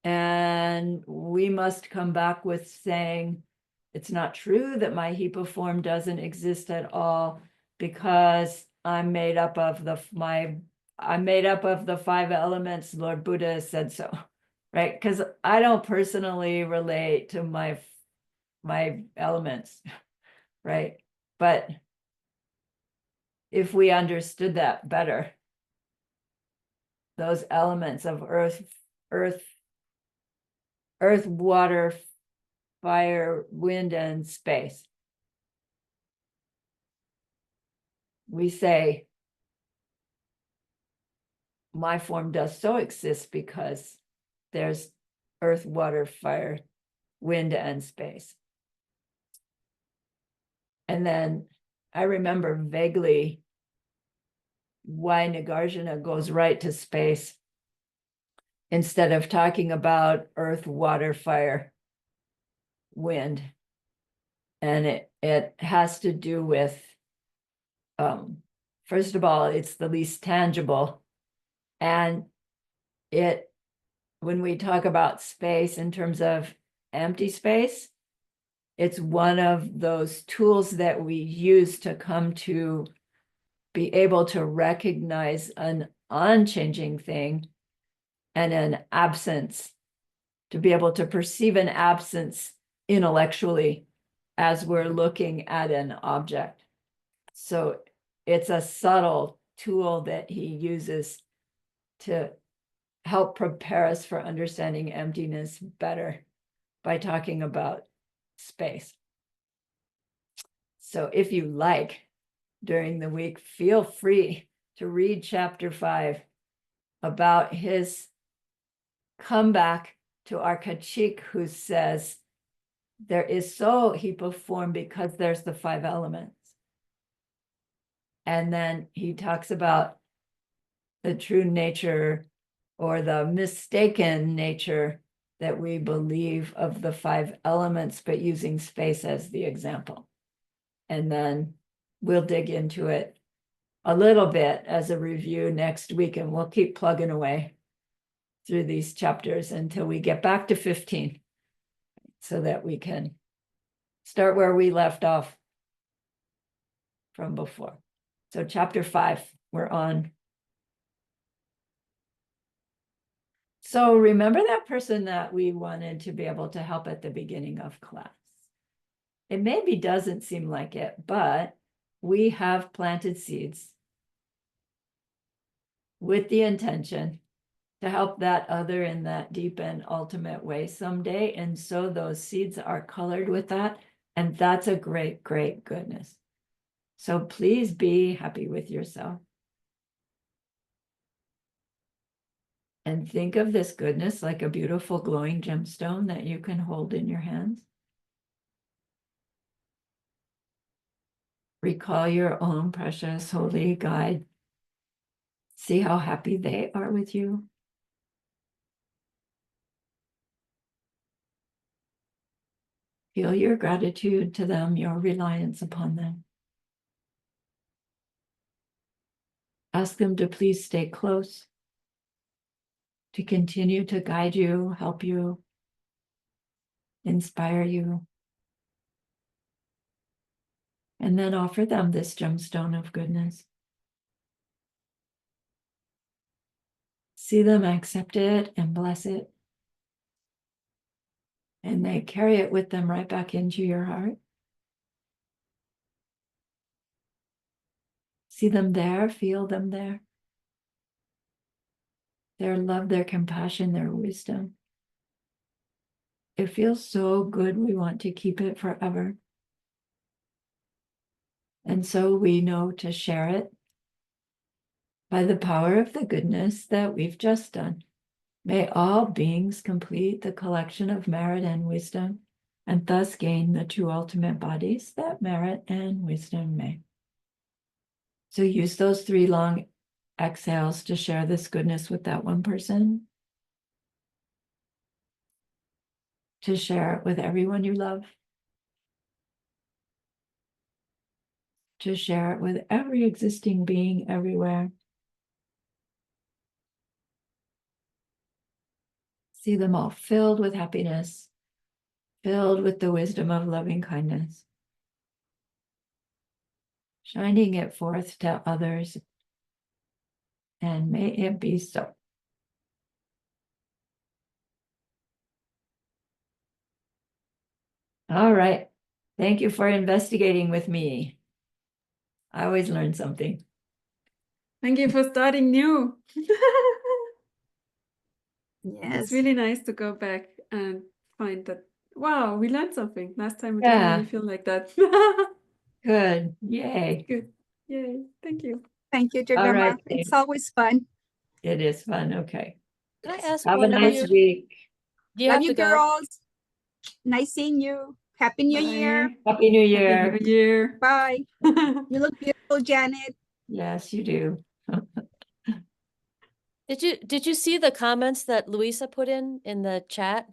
[SPEAKER 2] And we must come back with saying, it's not true that my heap of form doesn't exist at all, because I'm made up of the 5 elements. Lord Buddha said so, right? Because I don't personally relate to my elements. right? But if we understood that better, those elements of earth, water, fire, wind, and space. We say, my form does so exist because there's earth, water, fire, wind, and space. And then I remember vaguely why Nagarjuna goes right to space instead of talking about earth, water, fire, wind. And it has to do with, first of all, it's the least tangible. And when we talk about space in terms of empty space, it's one of those tools that we use to come to be able to recognize an unchanging thing and an absence, to be able to perceive an absence intellectually as we're looking at an object. So it's a subtle tool that he uses to help prepare us for understanding emptiness better by talking about space. So if you like, during the week, feel free to read chapter 5 about his comeback to Arkachik, who says there is so heap of form because there's the 5 elements. And then he talks about the true nature or the mistaken nature that we believe of the 5 elements, but using space as the example. And then we'll dig into it a little bit as a review next week, and we'll keep plugging away through these chapters until we get back to 15 so that we can start where we left off from before. So chapter 5, we're on. So remember that person that we wanted to be able to help at the beginning of class. It maybe doesn't seem like it, but we have planted seeds with the intention to help that other in that deep and ultimate way someday. And so those seeds are colored with that. And that's a great, great goodness. So please be happy with yourself. And think of this goodness like a beautiful glowing gemstone that you can hold in your hands. Recall your own precious holy guide. See how happy they are with you. Feel your gratitude to them, your reliance upon them. Ask them to please stay close, to continue to guide you, help you, inspire you. And then offer them this gemstone of goodness. See them accept it and bless it. And they carry it with them right back into your heart. See them there, feel them there. Their love, their compassion, their wisdom. It feels so good. We want to keep it forever. And so we know to share it by the power of the goodness that we've just done. May all beings complete the collection of merit and wisdom, and thus gain the two ultimate bodies that merit and wisdom may. So use those 3 long exhales to share this goodness with that one person, to share it with everyone you love, to share it with every existing being everywhere. See them all filled with happiness, filled with the wisdom of loving kindness, shining it forth to others, and may it be so. All right. Thank you for investigating with me. I always learn something.
[SPEAKER 1] Thank you for starting new.
[SPEAKER 3] Yes.
[SPEAKER 1] It's really nice to go back and find that, wow, we learned something. Last time we
[SPEAKER 2] Yeah.
[SPEAKER 1] didn't really feel like that.
[SPEAKER 2] Good. Yay.
[SPEAKER 1] Good. Yay. Thank you.
[SPEAKER 3] Thank you,
[SPEAKER 2] All
[SPEAKER 3] Jagama.
[SPEAKER 2] right.
[SPEAKER 3] It's always fun.
[SPEAKER 2] It is fun. Okay.
[SPEAKER 4] Can I ask
[SPEAKER 2] Have a
[SPEAKER 4] one of
[SPEAKER 2] nice
[SPEAKER 4] you?
[SPEAKER 2] week.
[SPEAKER 4] Do you
[SPEAKER 3] Love
[SPEAKER 4] have
[SPEAKER 3] you,
[SPEAKER 4] to go?
[SPEAKER 3] girls. Nice seeing you. Happy New Year.
[SPEAKER 1] Bye.
[SPEAKER 2] Happy New
[SPEAKER 1] Happy
[SPEAKER 2] Year.
[SPEAKER 1] New Year.
[SPEAKER 3] Bye. You look beautiful, Janet.
[SPEAKER 2] Yes, you do.
[SPEAKER 4] Did you see the comments that Luisa put in the chat?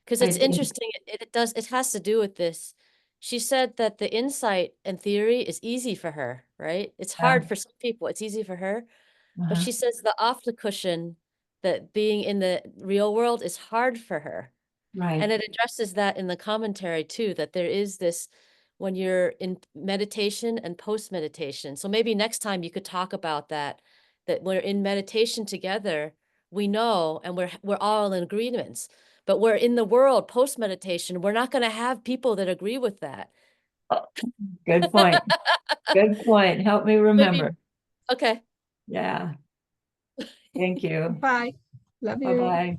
[SPEAKER 4] Because
[SPEAKER 2] I
[SPEAKER 4] it's
[SPEAKER 2] did.
[SPEAKER 4] interesting. It has to do with this. She said that the insight and theory is easy for her, right? It's hard
[SPEAKER 2] Yeah.
[SPEAKER 4] for some people. It's easy for her. But
[SPEAKER 2] Uh-huh.
[SPEAKER 4] she says the off the cushion, that being in the real world is hard for her.
[SPEAKER 2] Right.
[SPEAKER 4] And it addresses that in the commentary too, that there is this when you're in meditation and post meditation. So maybe next time you could talk about that, that we're in meditation together, we know, and we're all in agreements, but we're in the world post meditation. We're not going to have people that agree with that.
[SPEAKER 2] Good point. Good point. Help me remember.
[SPEAKER 4] Okay.
[SPEAKER 2] Yeah. Thank you.
[SPEAKER 3] Bye. Love you.
[SPEAKER 2] Bye-bye.